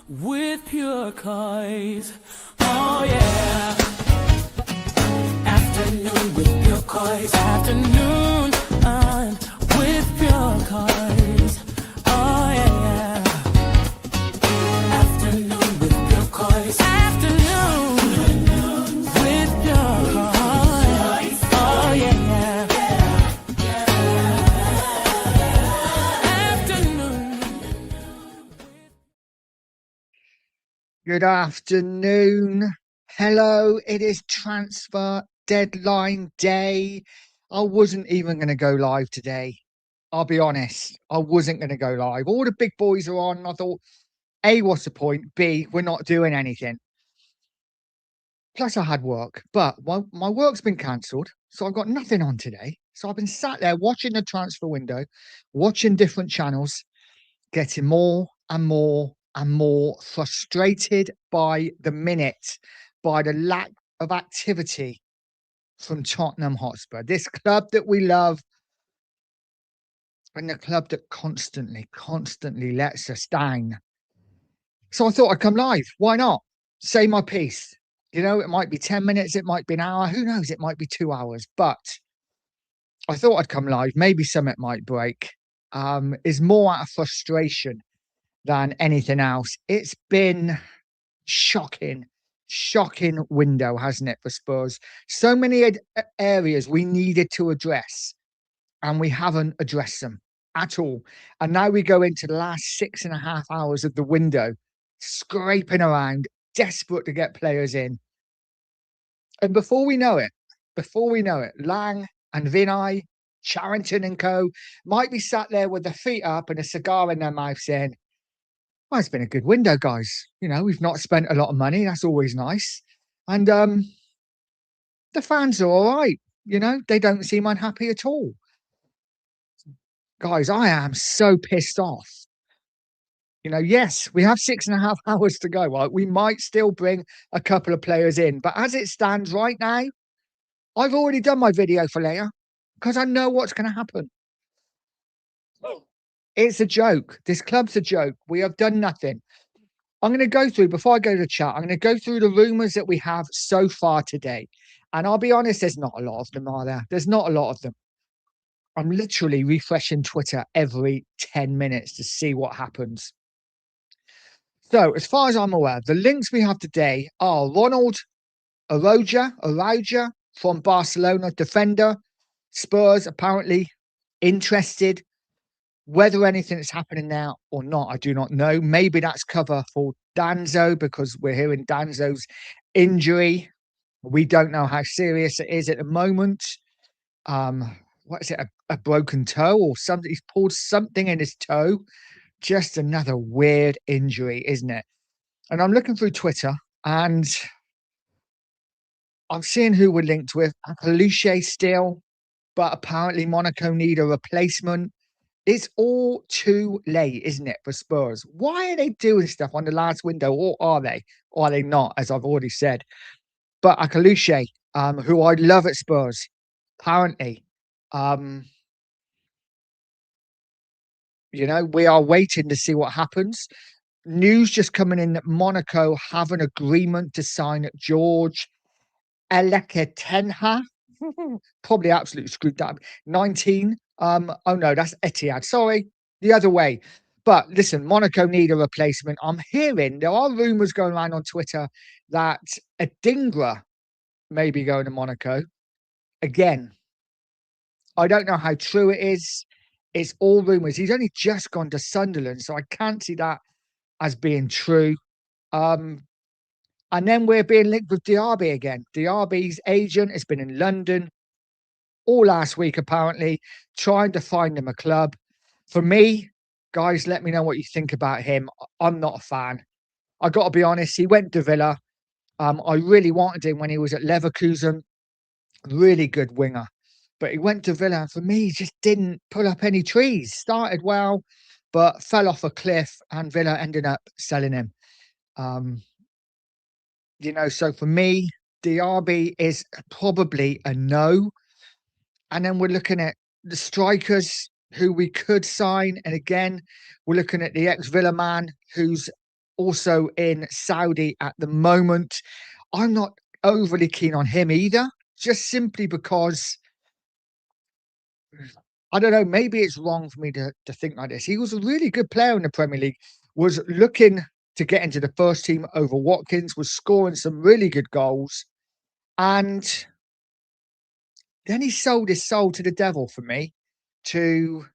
with pure Coys. Oh yeah. Afternoon with pure Coys. Afternoon with pure Coys. Oh yeah. Afternoon with pure Coys. Afternoon with pure Coys. Oh yeah. Afternoon. Good afternoon. Hello, it is transfer deadline day. I wasn't even going to go live today. I'll be honest. I wasn't going to go live. All the big boys are on. I thought, A, what's the point? B, we're not doing anything. Plus, I had work, but my work's been cancelled. So I've got nothing on today. So I've been sat there watching the transfer window, watching different channels, getting more and more and more frustrated by the minute, by the lack of activity from Tottenham Hotspur, this club that we love and the club that constantly lets us down. So I thought I'd come live. Why not? Say my piece. You know, it might be 10 minutes, it might be an hour, who knows, it might be 2 hours, but I thought I'd come live. Maybe something might break. Is more out of frustration than anything else. It's been shocking window, hasn't it, for Spurs? So many areas we needed to address, and we haven't addressed them at all. And now we go into the last 6.5 hours of the window, scraping around, desperate to get players in. And before we know it, Lang and Vinay, Charrington and co might be sat there with their feet up and a cigar in their mouth saying, well, it's been a good window, guys. You know, we've not spent a lot of money. That's always nice. And the fans are all right. You know, they don't seem unhappy at all. Guys, I am so pissed off. You know, yes, we have 6.5 hours to go. Right? We might still bring a couple of players in. But as it stands right now, I've already done my video for later because I know what's going to happen. It's a joke. This club's a joke. We have done nothing. I'm going to go through, before I go to chat, I'm going to go through the rumours that we have so far today. And I'll be honest, there's not a lot of them, are there? There's not a lot of them. I'm literally refreshing Twitter every 10 minutes to see what happens. So, as far as I'm aware, the links we have today are Ronald Araujo from Barcelona, defender. Spurs apparently interested. Whether anything is happening now or not, I do not know. Maybe that's cover for Danzo because we're hearing Danzo's injury. We don't know how serious it is at the moment. What is it? A broken toe or something? He's pulled something in his toe. Just another weird injury, isn't it? And I'm looking through Twitter and I'm seeing who we're linked with. Akaluche still, but apparently Monaco need a replacement. It's all too late, isn't it, for Spurs? Why are they doing stuff on the last window, or are they? Or are they not, as I've already said? But Akaluche, who I love at Spurs, apparently, you know, we are waiting to see what happens. News just coming in that Monaco have an agreement to sign George Eleketenha. Probably absolutely screwed that up. 19. Oh no, that's Etihad. Sorry, the other way. But listen, Monaco need a replacement. I'm hearing there are rumours going around on Twitter that Adingra may be going to Monaco. Again, I don't know how true it is. It's all rumours. He's only just gone to Sunderland, so I can't see that as being true. And then we're being linked with Diaby again. Diaby's agent has been in London all last week, apparently, trying to find him a club. For me, guys, let me know what you think about him. I'm not a fan. I got to be honest, he went to Villa. I really wanted him when he was at Leverkusen. Really good winger. But he went to Villa, and for me, he just didn't pull up any trees. Started well, but fell off a cliff, and Villa ended up selling him. You know, so for me, Diaby is probably a no. And then we're looking at the strikers who we could sign. And again, we're looking at the ex-Villa man who's also in Saudi at the moment. I'm not overly keen on him either, just simply because I don't know, maybe it's wrong for me to think like this. He was a really good player in the Premier League, was looking to get into the first team over Watkins, was scoring some really good goals. And then he sold his soul to the devil for me to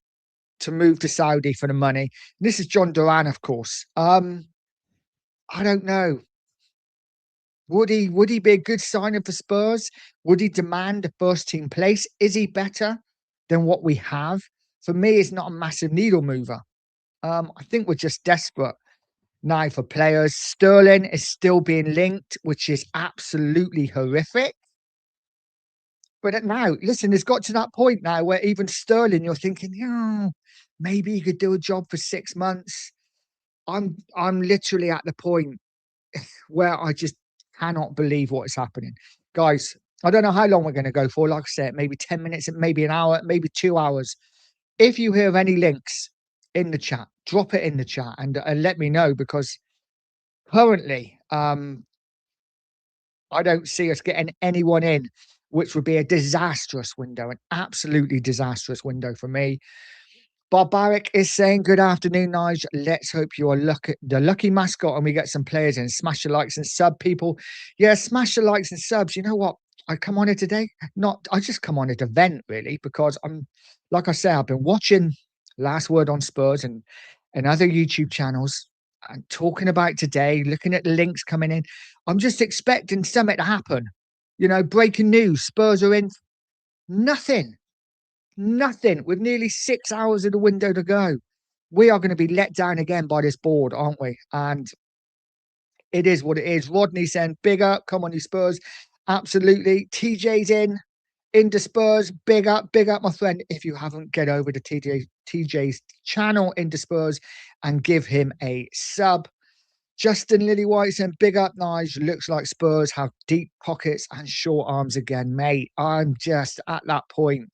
move to Saudi for the money. This is John Duran, of course. I don't know. Would he be a good signer for Spurs? Would he demand a first team place? Is he better than what we have? For me, it's not a massive needle mover. I think we're just desperate now for players. Sterling is still being linked, which is absolutely horrific. But now, listen, it's got to that point now where even Sterling, you're thinking, yeah, maybe he could do a job for 6 months. I'm literally at the point where I just cannot believe what is happening. Guys, I don't know how long we're going to go for. Like I said, maybe 10 minutes, maybe an hour, maybe 2 hours. If you hear any links in the chat, drop it in the chat and let me know, because currently I don't see us getting anyone in, which would be a disastrous window, an absolutely disastrous window for me. Barbaric is saying, good afternoon, Nige. Let's hope you are the lucky mascot and we get some players in. Smash the likes and sub, people. Yeah, smash the likes and subs. You know what? I come on here today. I just come on it to vent, really, because like I say, I've been watching Last Word on Spurs and other YouTube channels and talking about today, looking at the links coming in. I'm just expecting something to happen. You know, breaking news. Spurs are in. Nothing. Nothing, with nearly 6 hours of the window to go. We are going to be let down again by this board, aren't we? And it is what it is. Rodney saying, big up, come on, you Spurs. Absolutely. TJ's into Spurs. Big up, my friend. If you haven't, get over to TJ's channel, into Spurs, and give him a sub. Justin Lillywhite saying, big up, Nige. Looks like Spurs have deep pockets and short arms again, mate. I'm just at that point.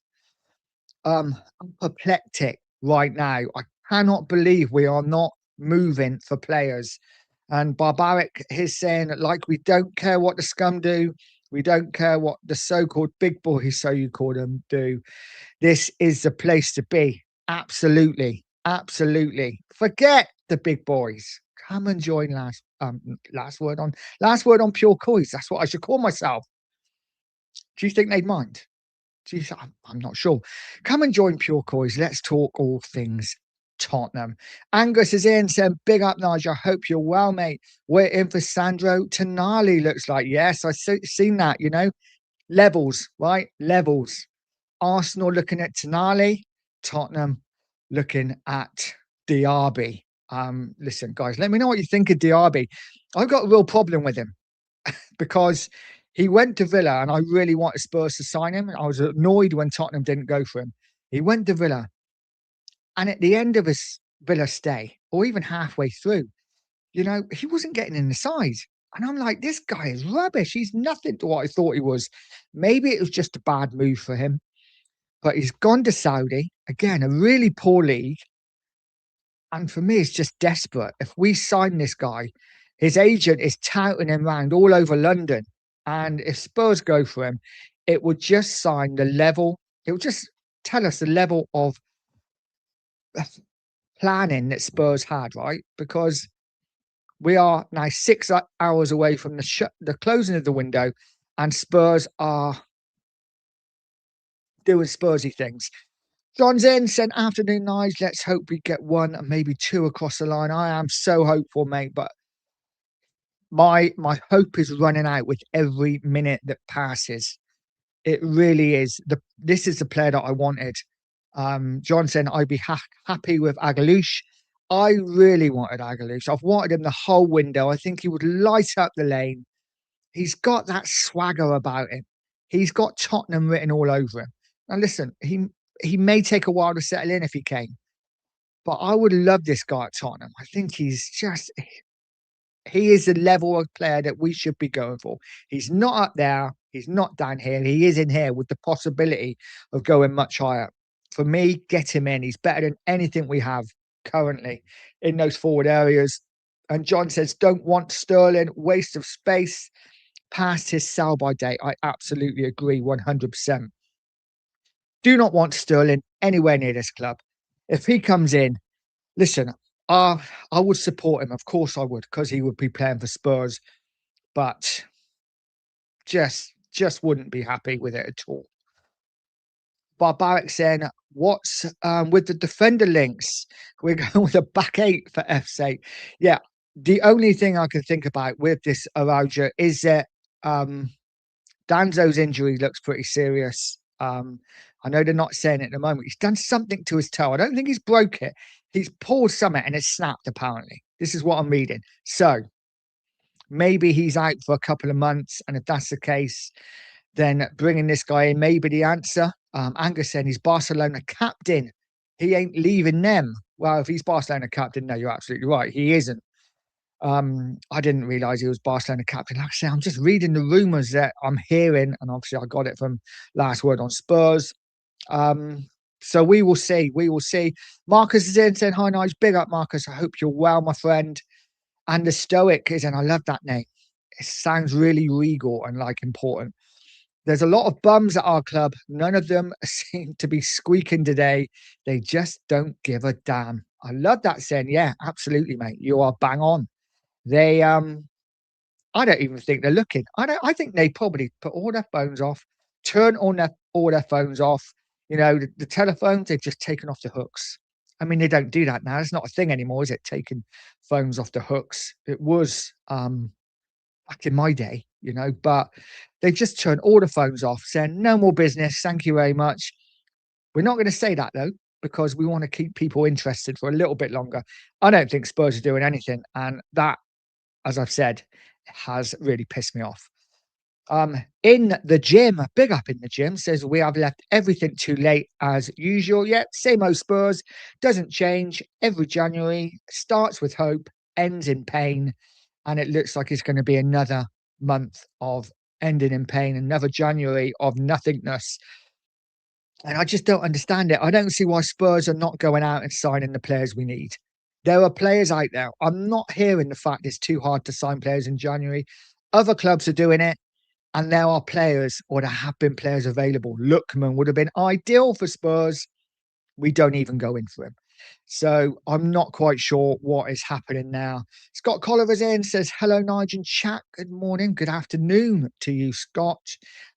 I'm apoplectic right now. I cannot believe we are not moving for players. And Barbaric is saying, like, we don't care what the scum do. We don't care what the so-called big boys, so you call them, do. This is the place to be. Absolutely. Absolutely. Forget the big boys. Come and join last word on pure Coys. That's what I should call myself. Do you think they'd mind? Geez, I'm not sure. Come and join Pure Coys. Let's talk all things Tottenham. Angus is in saying, big up, Nigel. I hope you're well, mate. We're in for Sandro Tonali, looks like. Yes, I've seen that, you know. Levels, right? Levels. Arsenal looking at Tonali. Tottenham looking at Diaby. Listen, guys, let me know what you think of Diaby. I've got a real problem with him because he went to Villa and I really wanted Spurs to sign him. I was annoyed when Tottenham didn't go for him. He went to Villa, and at the end of his Villa stay, or even halfway through, you know, he wasn't getting in the side. And I'm like, this guy is rubbish. He's nothing to what I thought he was. Maybe it was just a bad move for him, but he's gone to Saudi. Again, a really poor league. And for me, it's just desperate. If we sign this guy, his agent is touting him around all over London. And if Spurs go for him, it would just sign the level. It would just tell us the level of planning that Spurs had, right? Because we are now 6 hours away from the closing of the window, and Spurs are doing Spursy things. John's in, said, afternoon, Nige. Let's hope we get one and maybe two across the line. I am so hopeful, mate, but my hope is running out with every minute that passes. It really is. This is the player that I wanted. John said, I'd be happy with Agalush. I really wanted Agalush. I've wanted him the whole window. I think he would light up the lane. He's got that swagger about him. He's got Tottenham written all over him. Now, listen, he may take a while to settle in if he came, but I would love this guy at Tottenham. I think he is the level of player that we should be going for. He's not up there. He's not down here. He is in here with the possibility of going much higher. For me, get him in. He's better than anything we have currently in those forward areas. And John says, don't want Sterling, waste of space, past his sell-by date. I absolutely agree 100%. Do not want Sterling anywhere near this club. If he comes in, listen, I would support him. Of course I would, because he would be playing for Spurs, but just wouldn't be happy with it at all. Barbaric saying, what's with the defender links? We're going with a back eight for F's sake. Yeah, the only thing I can think about with this Araujo is that Danzo's injury looks pretty serious. I know they're not saying it at the moment. He's done something to his toe. I don't think he's broke it. He's pulled something and it's snapped, apparently. This is what I'm reading. So maybe he's out for a couple of months. And if that's the case, then bringing this guy in may be the answer. Angus said he's Barcelona captain. He ain't leaving them. Well, if he's Barcelona captain, no, you're absolutely right. He isn't. I didn't realize he was Barcelona captain. Like I say, I'm just reading the rumors that I'm hearing, and obviously I got it from Last Word on Spurs. So we will see. We will see. Marcus is in saying, hi, Nige. Big up, Marcus. I hope you're well, my friend. And the Stoic is in. I love that name. It sounds really regal and like important. There's a lot of bums at our club. None of them seem to be squeaking today. They just don't give a damn. I love that saying. Yeah, absolutely, mate. You are bang on. They I don't even think they're looking. I think they probably put all their phones off, turn on all their phones off. You know, the telephones, they've just taken off the hooks. I mean, they don't do that now. It's not a thing anymore, is it? Taking phones off the hooks. It was back in my day, you know, but they've just turned all the phones off, saying no more business. Thank you very much. We're not going to say that though, because we want to keep people interested for a little bit longer. I don't think Spurs are doing anything, and that, as I've said, has really pissed me off. In the gym, big up in the gym, says we have left everything too late as usual. Yet, same old Spurs, doesn't change every January, starts with hope, ends in pain, and it looks like it's going to be another month of ending in pain, another January of nothingness. And I just don't understand it. I don't see why Spurs are not going out and signing the players we need. There are players out there. I'm not hearing the fact it's too hard to sign players in January. Other clubs are doing it, and there are players, or there have been players available. Lookman would have been ideal for Spurs. We don't even go in for him. So I'm not quite sure what is happening now. Scott Colliver's in, says, hello, Nigel and chat. Good morning, good afternoon to you, Scott.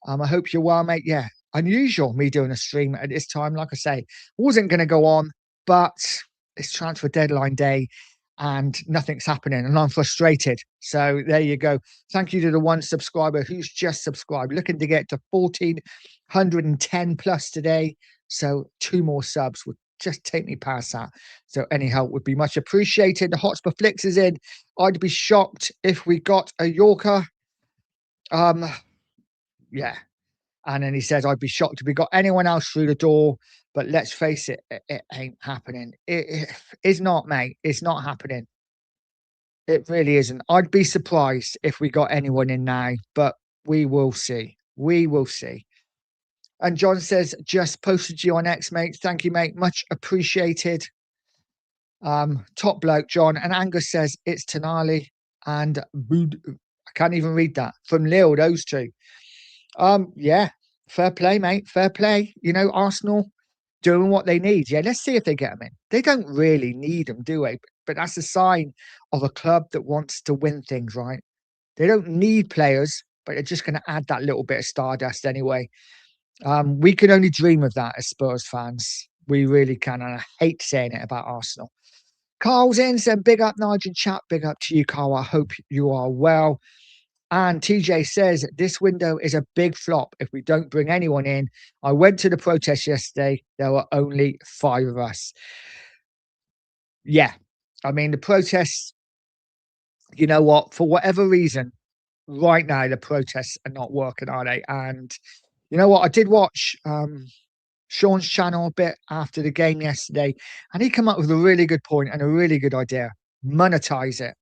I hope you're well, mate. Yeah, unusual me doing a stream at this time. Like I say, wasn't going to go on, but it's transfer deadline day and nothing's happening and I'm frustrated. So there you go. Thank you to the one subscriber who's just subscribed, looking to get to 1,410 plus today. So 2 more subs would just take me past that. So any help would be much appreciated. The Hotspur Flicks is in. I'd be shocked if we got a Yorker. Yeah. And then he says, I'd be shocked if we got anyone else through the door. But let's face it, it ain't happening. It's not, mate. It's not happening. It really isn't. I'd be surprised if we got anyone in now, but we will see. We will see. And John says, just posted you on X, mate. Thank you, mate. Much appreciated. Top bloke, John. And Angus says, it's Tonali and Bood. I can't even read that. From Lille, those two. Yeah, fair play, mate. Fair play. You know, Arsenal doing what they need. Yeah, let's see if they get them in. They don't really need them, do they? But that's a sign of a club that wants to win things, right? They don't need players, but they're just going to add that little bit of stardust anyway. We can only dream of that as Spurs fans. We really can. And I hate saying it about Arsenal. Carl's in, saying, big up, Nigel chat. Big up to you, Carl. I hope you are well. And TJ says, this window is a big flop if we don't bring anyone in. I went to the protest yesterday. There were only 5 of us. Yeah. I mean, the protests, you know what? For whatever reason, right now, the protests are not working, are they? And you know what? I did watch Sean's channel a bit after the game yesterday, and he came up with a really good point and a really good idea. Monetize it.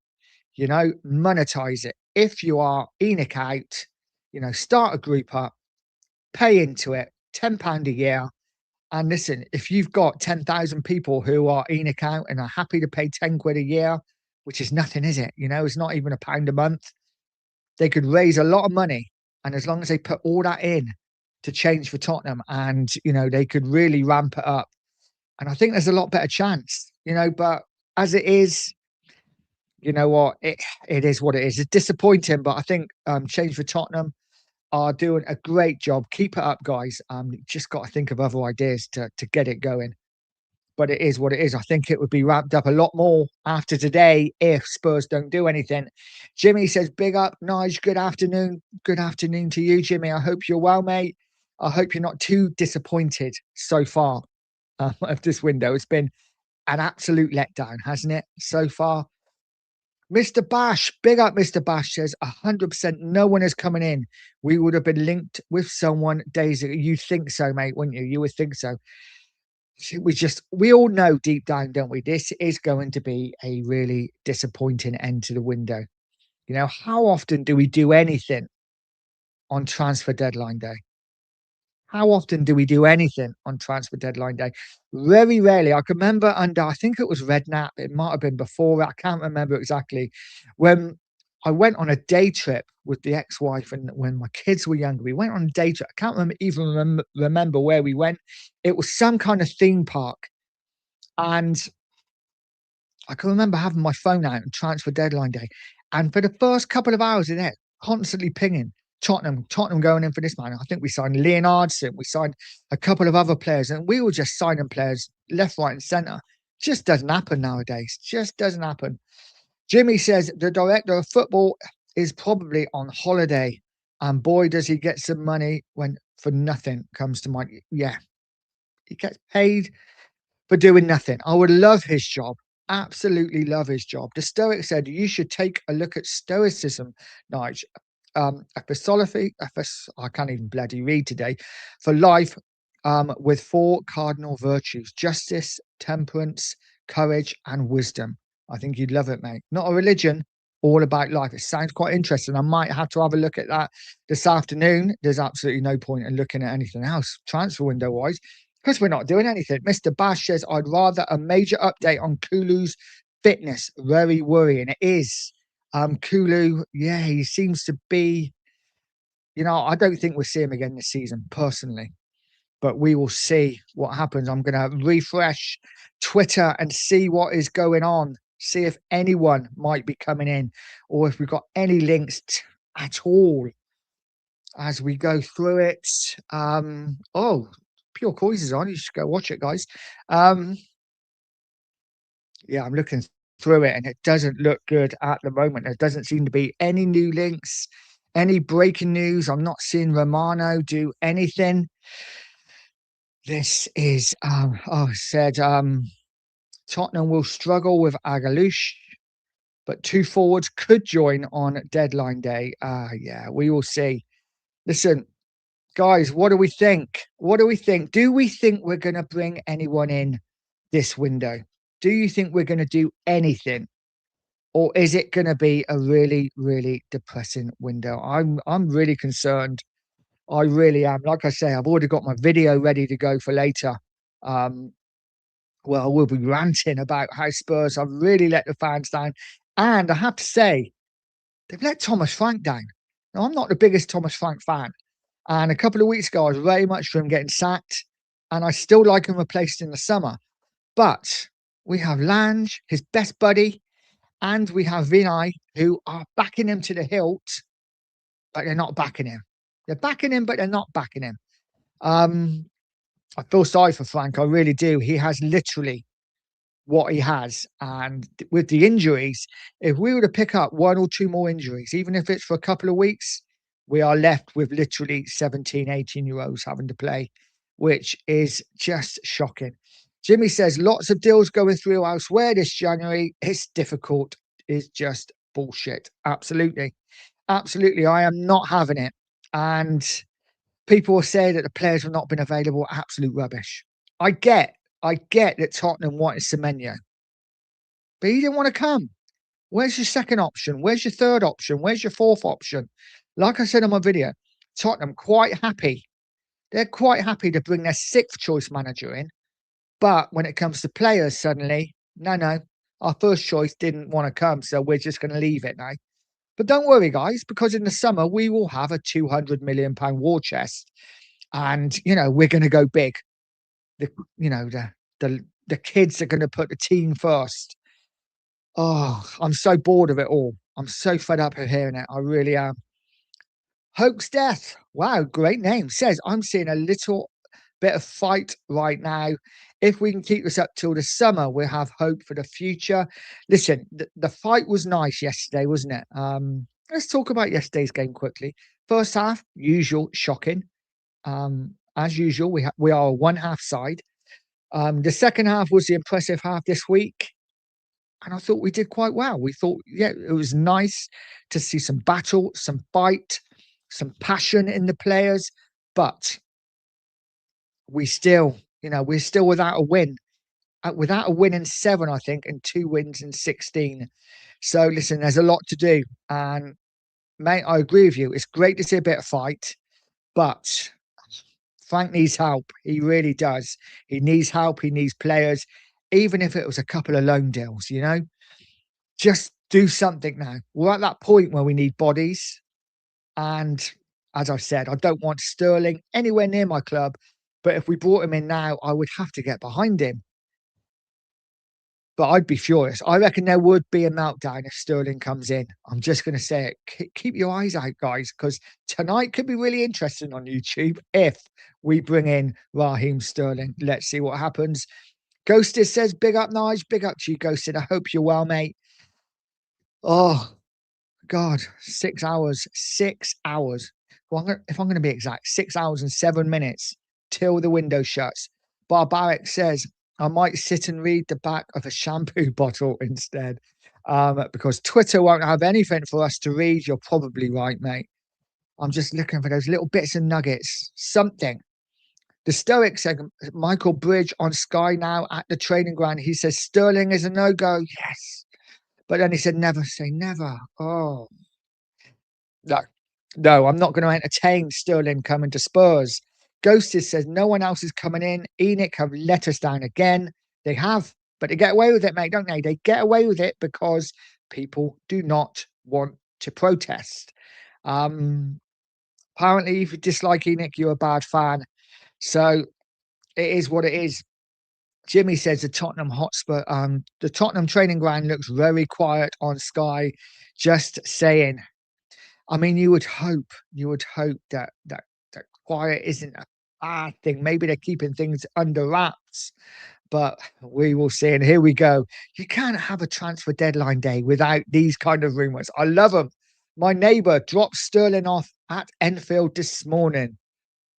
You know, monetize it. If you are ENIC out, you know, start a group up, pay into it, £10 a year. And listen, if you've got 10,000 people who are ENIC out and are happy to pay 10 quid a year, which is nothing, is it? You know, it's not even £1 a month. They could raise a lot of money, and as long as they put all that in to change for Tottenham, and you know, they could really ramp it up. And I think there's a lot better chance, you know, but as it is, you know what, it is what it is. It's disappointing, but I think change for Tottenham are doing a great job. Keep it up, guys. Just got to think of other ideas to get it going. But it is what it is. I think it would be ramped up a lot more after today if Spurs don't do anything. Jimmy says, big up, Nige. Good afternoon. Good afternoon to you, Jimmy. I hope you're well, mate. I hope you're not too disappointed so far of this window. It's been an absolute letdown, hasn't it, so far? Mr. Bash, big up, Mr. Bash says 100% no one is coming in. We would have been linked with someone days ago. You think so, mate, wouldn't you? You would think so. We all know deep down, don't we? This is going to be a really disappointing end to the window. You know, how often do we do anything on transfer deadline day? How often do we do anything on transfer deadline day? Very rarely. I can remember under, I think it was Redknapp, it might have been before, I can't remember exactly, when I went on a day trip with the ex-wife and when my kids were younger. We went on a day trip. I can't remember where we went. It was some kind of theme park. And I can remember having my phone out on transfer deadline day. And for the first couple of hours in it, constantly pinging Tottenham going in for this man. I think we signed Leonardson, we signed a couple of other players, and we were just signing players left, right, and centre. Just doesn't happen nowadays. Just doesn't happen. Jimmy says the director of football is probably on holiday, and boy, does he get some money when for nothing comes to mind. Yeah, he gets paid for doing nothing. I would love his job. Absolutely love his job. The Stoic said you should take a look at Stoicism, Nige. A philosophy, I can't even bloody read today, for life, with 4 cardinal virtues: justice, temperance, courage, and wisdom. I think you'd love it, mate. Not a religion, all about life. It sounds quite interesting. I might have to have a look at that this afternoon. There's absolutely no point in looking at anything else transfer window wise, because we're not doing anything. Mr. Bash says, I'd rather a major update on Kulu's fitness. Very worrying. It is. Kulu, yeah, he seems to be, you know, I don't think we'll see him again this season, personally. But we will see what happens. I'm going to refresh Twitter and see what is going on. See if anyone might be coming in or if we've got any links at all as we go through it. Oh, Pure Coys is on. You should go watch it, guys. Yeah, I'm looking through it and it doesn't look good at the moment. There doesn't seem to be any new links, any breaking news. I'm not seeing Romano do anything. This is Tottenham will struggle with Agalush, but 2 forwards could join on deadline day. Yeah, we will see. Listen, guys, what do we think? What do we think? Do we think we're going to bring anyone in this window? Do you think we're going to do anything? Or is it going to be a really, really depressing window? I'm really concerned. I really am. Like I say, I've already got my video ready to go for later. Well, we'll be ranting about how Spurs have really let the fans down. And I have to say, they've let Thomas Frank down. Now, I'm not the biggest Thomas Frank fan. And a couple of weeks ago, I was very much for him getting sacked. And I still like him replaced in the summer. But we have Lange, his best buddy, and we have Vinay, who are backing him to the hilt, but they're not backing him. They're backing him, but they're not backing him. I feel sorry for Frank. I really do. He has literally what he has. And with the injuries, if we were to pick up 1 or 2 more injuries, even if it's for a couple of weeks, we are left with literally 17, 18-year-olds having to play, which is just shocking. Jimmy says, lots of deals going through elsewhere this January. It's difficult. It's just bullshit. Absolutely. Absolutely. I am not having it. And people will say that the players have not been available. Absolute rubbish. I get that Tottenham wanted Semenyo, but he didn't want to come. Where's your second option? Where's your third option? Where's your fourth option? Like I said in my video, Tottenham quite happy. They're quite happy to bring their 6th choice manager in. But when it comes to players, suddenly, no, Our first choice didn't want to come, so we're just going to leave it now. But don't worry, guys, because in the summer we will have a £200 million war chest, and we're going to go big. The the kids are going to put the team first. Oh, I'm so bored of it all. I'm so fed up of hearing it. I really am. Hope's Death. Wow, great name. Says, I'm seeing a little bit of fight right now. If we can keep this up till the summer, we'll have hope for the future. Listen, the fight was nice yesterday, wasn't it? Let's talk about yesterday's game quickly. First half, usual, shocking. As usual, we are a one half side. The second half was the impressive half this week. And I thought we did quite well. We thought, yeah, it was nice to see some battle, some fight, some passion in the players, but we're still without a win, without a win in 7, I think, and 2 wins in 16. So listen, there's a lot to do, and mate, I agree with you. It's great to see a bit of fight, but Frank needs help. He really does. He needs help. He needs players, even if it was a couple of loan deals. Just do something now. We're at that point where we need bodies. And as I said, I don't want Sterling anywhere near my club. But if we brought him in now, I would have to get behind him. But I'd be furious. I reckon there would be a meltdown if Sterling comes in. I'm just going to say it. Keep your eyes out, guys, because tonight could be really interesting on YouTube if we bring in Raheem Sterling. Let's see what happens. Ghosted says, big up, Nige. Big up to you, Ghosted. I hope you're well, mate. Oh, God, 6 hours. 6 hours. Well, if I'm going to be exact, 6 hours and 7 minutes till the window shuts. Barbaric says, I might sit and read the back of a shampoo bottle instead, because Twitter won't have anything for us to read. You're probably right, mate. I'm just looking for those little bits and nuggets, something. The Stoic said, Michael Bridge on Sky now at the training ground. He says, Sterling is a no-go. Yes. But then he said, never say never. Oh, no, I'm not going to entertain Sterling coming to Spurs. Ghosted says no one else is coming in. Enoch have let us down again. They have, but they get away with it, mate, don't they? They get away with it because people do not want to protest. Apparently, if you dislike Enoch, you're a bad fan. So it is what it is. Jimmy says the Tottenham training ground looks very quiet on Sky. Just saying. I mean, you would hope that quiet isn't a bad thing. Maybe they're keeping things under wraps, but we will see. And here we go. You can't have a transfer deadline day without these kind of rumours. I love them. My neighbour dropped Sterling off at Enfield this morning.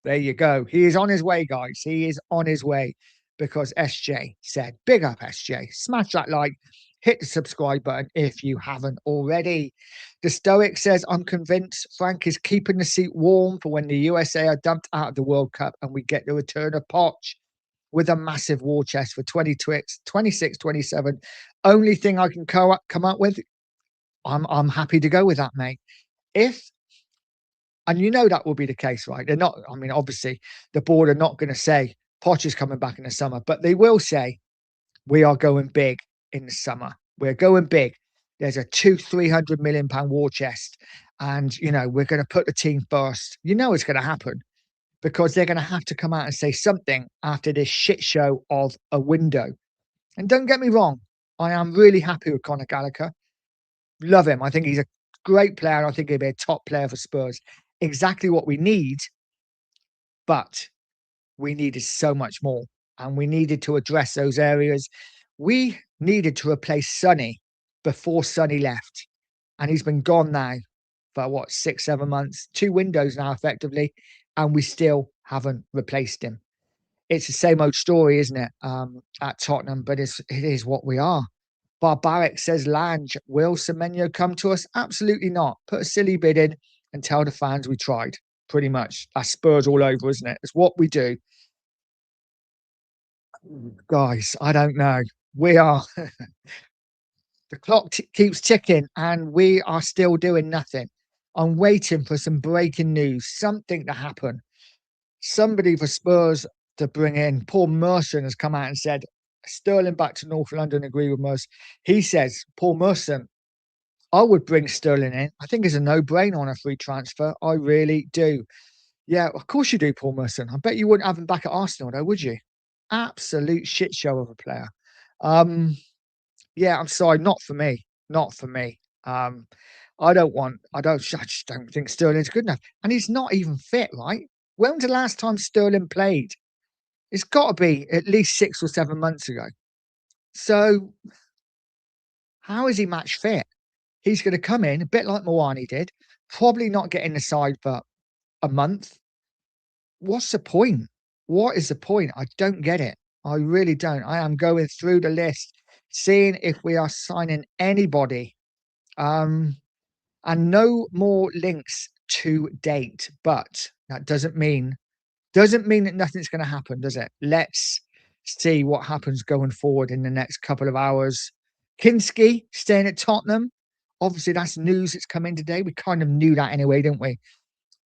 There you go. He is on his way, guys. He is on his way because SJ said, big up, SJ. Smash that like. Hit the subscribe button if you haven't already. The Stoic says, I'm convinced Frank is keeping the seat warm for when the USA are dumped out of the World Cup and we get the return of Poch with a massive war chest for 26, 27. Only thing I can come up with, I'm happy to go with that, mate. And that will be the case, right? They're not, I mean, obviously, the board are not going to say Poch is coming back in the summer, but they will say we are going big in the summer. We're going big. There's a £300 million war chest, and we're going to put the team first. It's going to happen because they're going to have to come out and say something after this shit show of a window. And don't get me wrong, I am really happy with Conor Gallagher. Love him. I think he's a great player. I think he'll be a top player for Spurs. Exactly what we need, but we needed so much more, and we needed to address those areas. We needed to replace Sonny before Sonny left, and he's been gone now for 6, 7 months, 2 windows now effectively, and we still haven't replaced him. It's the same old story, isn't it, at Tottenham, but it is what we are. Barbaric says, Lange, will Semenyo come to us? Absolutely not. Put a silly bid in and tell the fans we tried. Pretty much. That's Spurs all over, isn't it? It's what we do. Guys, I don't know. We are... The clock keeps ticking and we are still doing nothing. I'm waiting for some breaking news, something to happen. Somebody for Spurs to bring in. Paul Merson has come out and said, Sterling back to North London, agree with Merce. He says, Paul Merson, I would bring Sterling in. I think it's a no-brainer on a free transfer. I really do. Yeah, of course you do, Paul Merson. I bet you wouldn't have him back at Arsenal, though, would you? Absolute shit show of a player. Yeah, I'm sorry, not for me. Not for me. I just don't think Sterling's good enough. And he's not even fit, right? When was the last time Sterling played? It's got to be at least 6 or 7 months ago. So how is he match fit? He's going to come in a bit like Moani did, probably not get in the side for a month. What's the point? What is the point? I don't get it. I really don't. I am going through the list, seeing if we are signing anybody. And no more links to date, but that doesn't mean that nothing's going to happen, does it? Let's see what happens going forward in the next couple of hours. Kinski staying at Tottenham. Obviously, that's news that's come in today. We kind of knew that anyway, didn't we?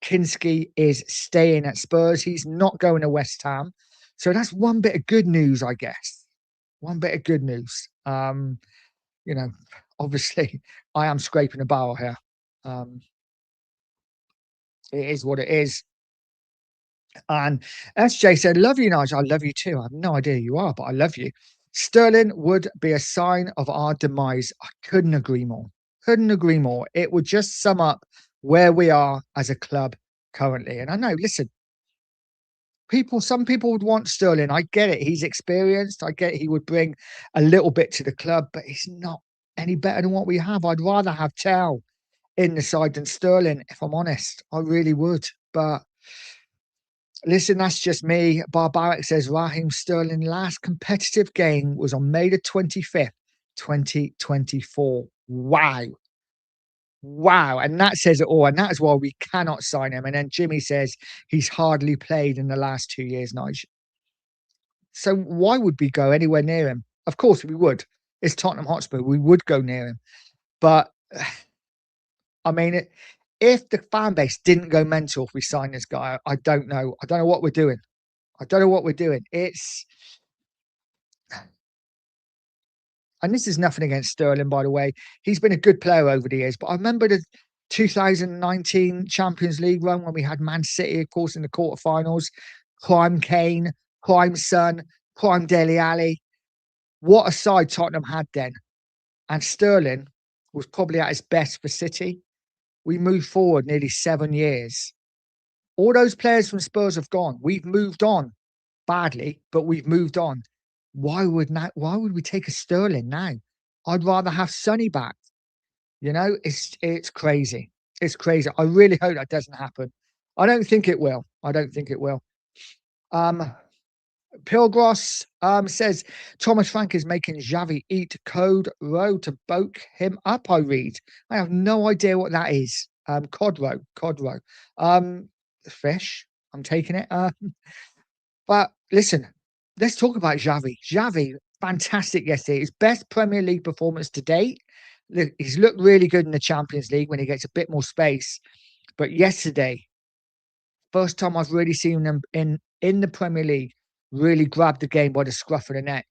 Kinski is staying at Spurs. He's not going to West Ham. So that's one bit of good news, I guess. One bit of good news. You know, obviously, I am scraping a barrel here. It is what it is. And SJ said, love you, Nigel. I love you too. I have no idea who you are, but I love you. Sterling would be a sign of our demise. I couldn't agree more. Couldn't agree more. It would just sum up where we are as a club currently. And I know, listen, some people would want Sterling. I get it. He's experienced. I get it. He would bring a little bit to the club, but he's not any better than what we have. I'd rather have Tell in the side than Sterling, if I'm honest. I really would. But listen, that's just me. Barbaric says Raheem Sterling last competitive game was on May the 25th, 2024. Wow. Wow. And that says it all. And that is why we cannot sign him. And then Jimmy says he's hardly played in the last 2 years, Nigel. So why would we go anywhere near him? Of course we would. It's Tottenham Hotspur. We would go near him. But I mean, if the fan base didn't go mental if we signed this guy, I don't know. I don't know what we're doing. I don't know what we're doing. And this is nothing against Sterling, by the way. He's been a good player over the years. But I remember the 2019 Champions League run when we had Man City, of course, in the quarterfinals. Prime Kane, prime Son, prime Dele Alli. What a side Tottenham had then. And Sterling was probably at his best for City. We moved forward nearly 7 years. All those players from Spurs have gone. We've moved on badly, but we've moved on. Why would we take a Sterling now? I'd rather have Sonny back. You know, it's crazy. It's crazy. I really hope that doesn't happen. I don't think it will. I don't think it will. Pilgros says Thomas Frank is making Xavi eat code row to bulk him up. I read. I have no idea what that is. Cod row. Fish. I'm taking it. But listen, let's talk about Xavi. Xavi, fantastic yesterday. His best Premier League performance to date. Look, he's looked really good in the Champions League when he gets a bit more space. But yesterday, first time I've really seen him in the Premier League really grabbed the game by the scruff of the neck.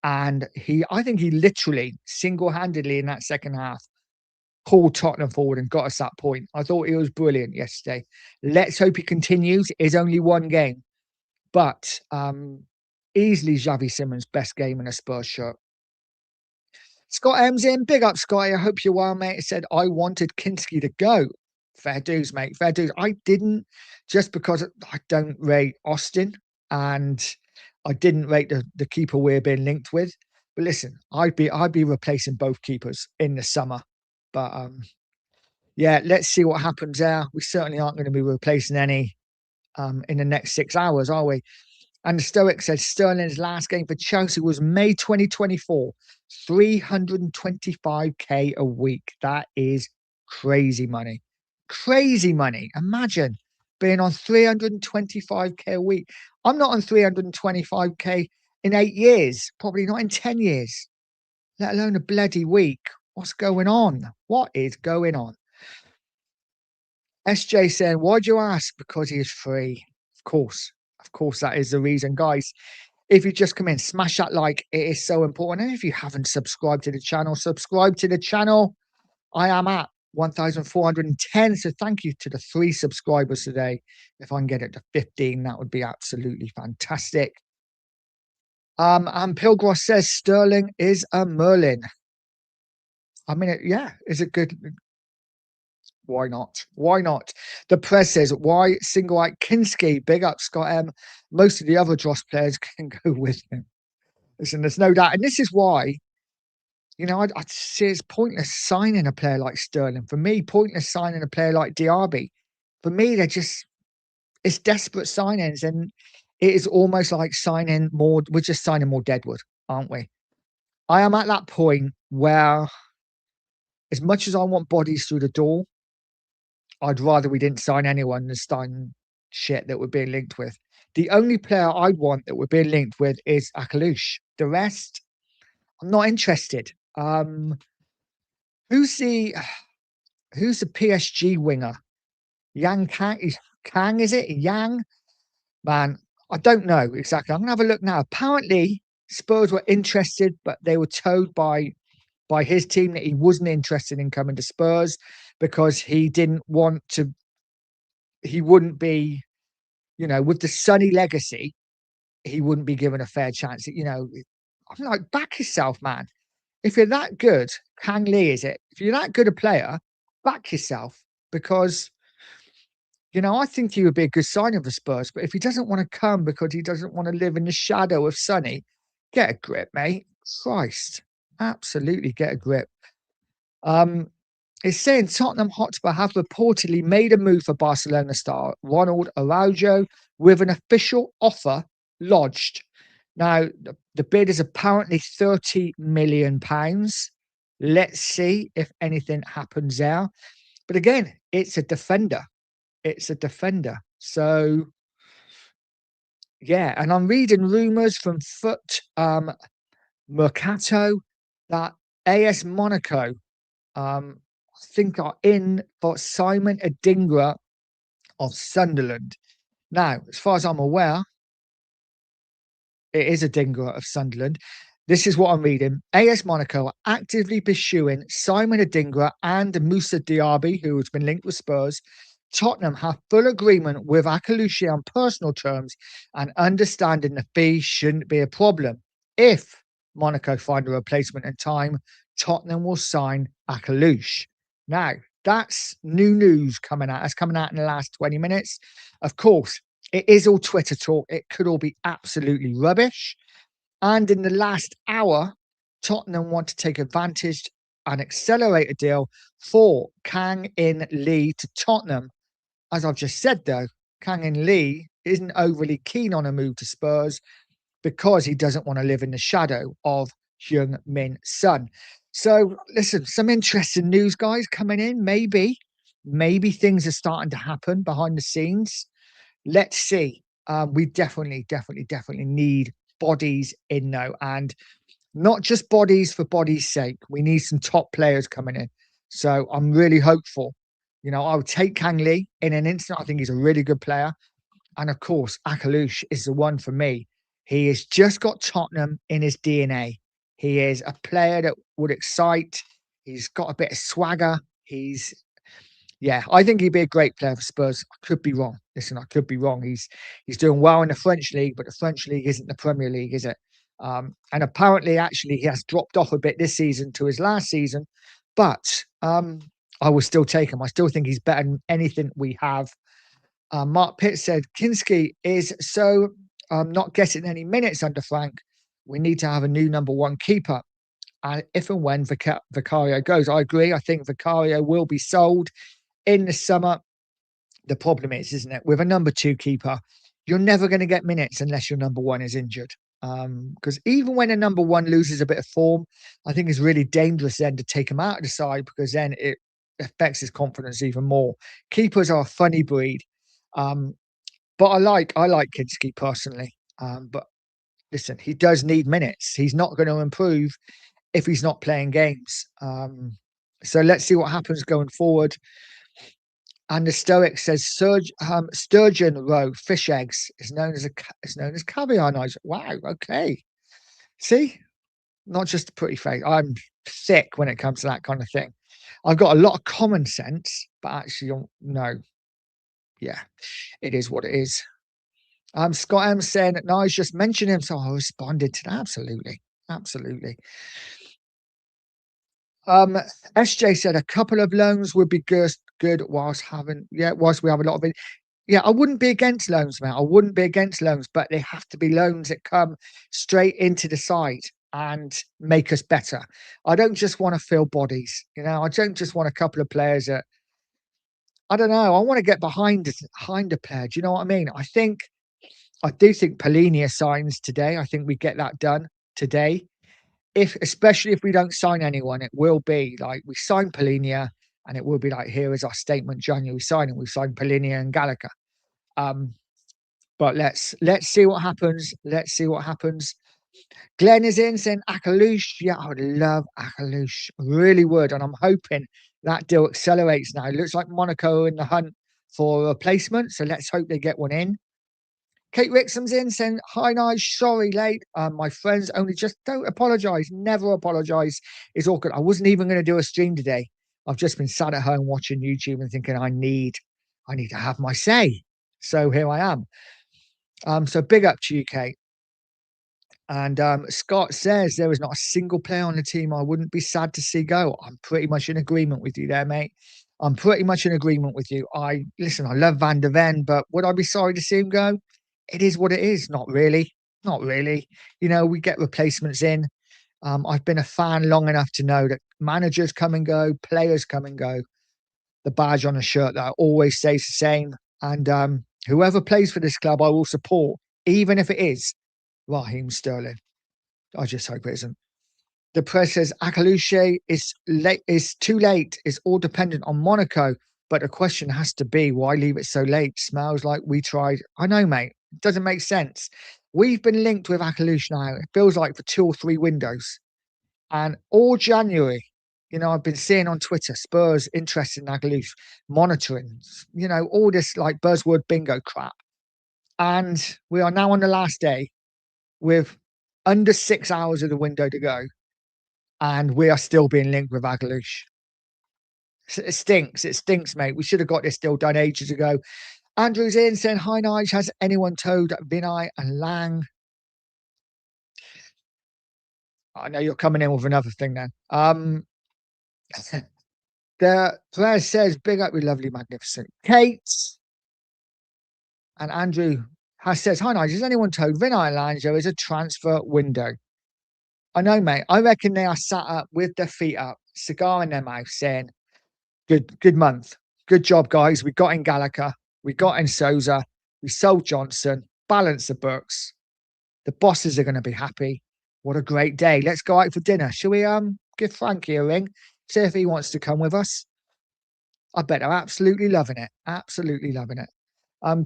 And I think he literally single-handedly in that second half pulled Tottenham forward and got us that point. I thought he was brilliant yesterday. Let's hope he continues. It is only one game. But easily Xavi Simons' best game in a Spurs shirt. Scott M's in. Big up, Scotty. I hope you're well, mate. He said, I wanted Kinski to go. Fair dues, mate. Fair dues. I didn't, just because I don't rate Austin and I didn't rate the keeper we're being linked with. But listen, I'd be replacing both keepers in the summer. But yeah, let's see what happens there. We certainly aren't going to be replacing any in the next 6 hours, are we? And the Stoic says Sterling's last game for Chelsea was May 2024, 325k a week. That is crazy money. Crazy money. Imagine being on 325k a week. I'm not on 325k in 8 years, probably not in 10 years, let alone a bloody week. What's going on? What is going on? SJ saying, why'd you ask? Because he is free. Of course, that is the reason, guys. If you just come in, smash that like. It is so important. And if you haven't subscribed to the channel, subscribe to the channel. I am at 1,410. So thank you to the 3 subscribers today. If I can get it to 15, that would be absolutely fantastic. And Pilgros says Sterling is a Merlin. I mean, yeah, is it good? Why not? Why not? The press says, why single out Kinski? Big up, Scott M. Most of the other Dross players can go with him. Listen, there's no doubt. And this is why, I'd say it's pointless signing a player like Sterling. For me, pointless signing a player like Diaby. For me, it's desperate signings. And it is almost like we're just signing more Deadwood, aren't we? I am at that point where, as much as I want bodies through the door, I'd rather we didn't sign anyone than sign shit that we're being linked with. The only player I'd want that we're being linked with is Akalush. The rest, I'm not interested. Who's the PSG winger? Yang Kang, is it? Yang? Man, I don't know exactly. I'm gonna have a look now. Apparently, Spurs were interested, but they were told by his team that he wasn't interested in coming to Spurs because he wouldn't be, with the Sonny legacy, he wouldn't be given a fair chance. I'm like, back yourself, man. If you're that good, Kang Lee, is it? If you're that good a player, back yourself because, I think he would be a good signing for Spurs. But if he doesn't want to come because he doesn't want to live in the shadow of Sonny, get a grip, mate. Christ, absolutely get a grip. It's saying Tottenham Hotspur have reportedly made a move for Barcelona star Ronald Araujo with an official offer lodged. Now, the bid is apparently £30 million. Let's see if anything happens there. But again, it's a defender. So, yeah. And I'm reading rumours from Foot Mercato that AS Monaco I think are in for Simon Adingra of Sunderland. Now, as far as I'm aware, it is Adingra of Sunderland. This is what I'm reading. AS Monaco are actively pursuing Simon Adingra and Moussa Diaby, who has been linked with Spurs. Tottenham have full agreement with Akalushi on personal terms and understanding the fee shouldn't be a problem. If Monaco find a replacement in time, Tottenham will sign Akalush. Now, that's new news coming out. That's coming out in the last 20 minutes. Of course, it is all Twitter talk. It could all be absolutely rubbish. And in the last hour, Tottenham want to take advantage and accelerate a deal for Kang-in Lee to Tottenham. As I've just said, though, Kang-in Lee isn't overly keen on a move to Spurs because he doesn't want to live in the shadow of Heung-min Son. So, listen, some interesting news, guys, coming in. Maybe things are starting to happen behind the scenes. Let's see. We definitely need bodies in, though, and not just bodies for bodies' sake. We need some top players coming in. So I'm really hopeful. I would take Kang Lee in an instant. I think he's a really good player. And of course, Akalush is the one for me. He has just got Tottenham in his DNA. He is a player that would excite. He's got a bit of swagger. I think he'd be a great player for Spurs. I could be wrong. Listen, I could be wrong. He's doing well in the French league, but the French league isn't the Premier League, is it? And apparently, actually, he has dropped off a bit this season to his last season. But I will still take him. I still think he's better than anything we have. Mark Pitt said, Kinski is so not getting any minutes under Frank. We need to have a new number one keeper. If and when Vicario goes, I agree. I think Vicario will be sold in the summer. The problem is, isn't it, with a number two keeper, you're never going to get minutes unless your number one is injured. Because even when a number one loses a bit of form, I think it's really dangerous then to take him out of the side because then it affects his confidence even more. Keepers are a funny breed. But I like Kinski personally. But listen, he does need minutes. He's not going to improve if he's not playing games. So let's see what happens going forward. And the Stoic says sturgeon roe fish eggs is known as caviar nice. Wow, okay. See, not just a pretty face. I'm thick when it comes to that kind of thing. I've got a lot of common sense, but actually, no, yeah, it is what it is. Scott M saying that Nige just mentioned him, so I responded to that. Absolutely, absolutely. SJ said a couple of loans would be good whilst we have a lot of it. Yeah, I wouldn't be against loans, man. I wouldn't be against loans, but they have to be loans that come straight into the side and make us better. I don't just want to fill bodies, I don't just want a couple of players that I don't know. I want to get behind a player. Do you know what I mean? I do think Polinia signs today. I think we get that done today. Especially if we don't sign anyone, it will be like we sign Polinia, and it will be like, here is our statement January signing. We signed Polinia and Gallagher. But let's see what happens. Let's see what happens. Glenn is in saying Akalush. Yeah, I would love Akalush. Really would. And I'm hoping that deal accelerates now. It looks like Monaco are in the hunt for a replacement. So let's hope they get one in. Kate Rixham's in saying, hi, Nige, sorry, late. My friends only just don't apologise. Never apologise. It's all good. I wasn't even going to do a stream today. I've just been sat at home watching YouTube and thinking I need to have my say. So here I am. So big up to you, Kate. And Scott says there is not a single player on the team I wouldn't be sad to see go. I'm pretty much in agreement with you there, mate. I'm pretty much in agreement with you. I love Van der Ven, but would I be sorry to see him go? It is what it is. Not really. Not really. We get replacements in. I've been a fan long enough to know that managers come and go, players come and go. The badge on a shirt that always stays the same. And whoever plays for this club, I will support, even if it is Raheem Sterling. I just hope it isn't. The press says Akaluche is too late. It's all dependent on Monaco. But the question has to be, why leave it so late? Smells like we tried. I know, mate. It doesn't make sense. We've been linked with Akaluche now. It feels like for 2 or 3 windows. And all January, I've been seeing on Twitter, Spurs interested in Akaluche, monitoring, all this like buzzword bingo crap. And we are now on the last day with under 6 hours of the window to go. And we are still being linked with Akaluche. It stinks. It stinks, mate. We should have got this deal done ages ago. Andrew's in saying, hi, Nige. Has anyone told Vinay and Lang? I know you're coming in with another thing then. The player says, big up, you lovely, magnificent Kate. And Andrew says, hi, Nige. Has anyone told Vinay and Lang there is a transfer window? I know, mate. I reckon they are sat up with their feet up, cigar in their mouth, saying, good month. Good job, guys. We got in Gallagher. We got in Souza. We sold Johnson. Balance the books. The bosses are going to be happy. What a great day. Let's go out for dinner. Shall we give Frankie a ring? See if he wants to come with us. I bet they're absolutely loving it. Absolutely loving it.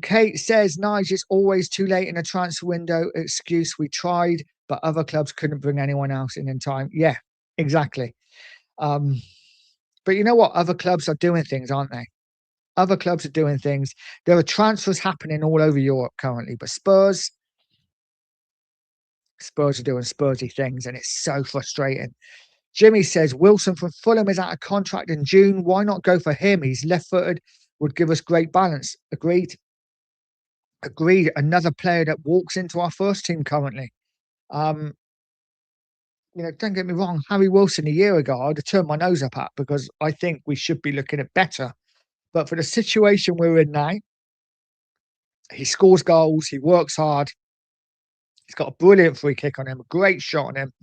Kate says, Nige, it's always too late in a transfer window. Excuse, we tried, but other clubs couldn't bring anyone else in time. Yeah, exactly. But you know what? Other clubs are doing things, aren't they? Other clubs are doing things. There are transfers happening all over Europe currently, but Spurs are doing Spursy things, and it's so frustrating. Jimmy says, Wilson from Fulham is out of contract in June. Why not go for him? He's left-footed, would give us great balance. Agreed. Another player that walks into our first team currently. Don't get me wrong, Harry Wilson a year ago, I'd have turned my nose up at, because I think we should be looking at better. But for the situation we're in now, he scores goals, he works hard, he's got a brilliant free kick on him, a great shot on him,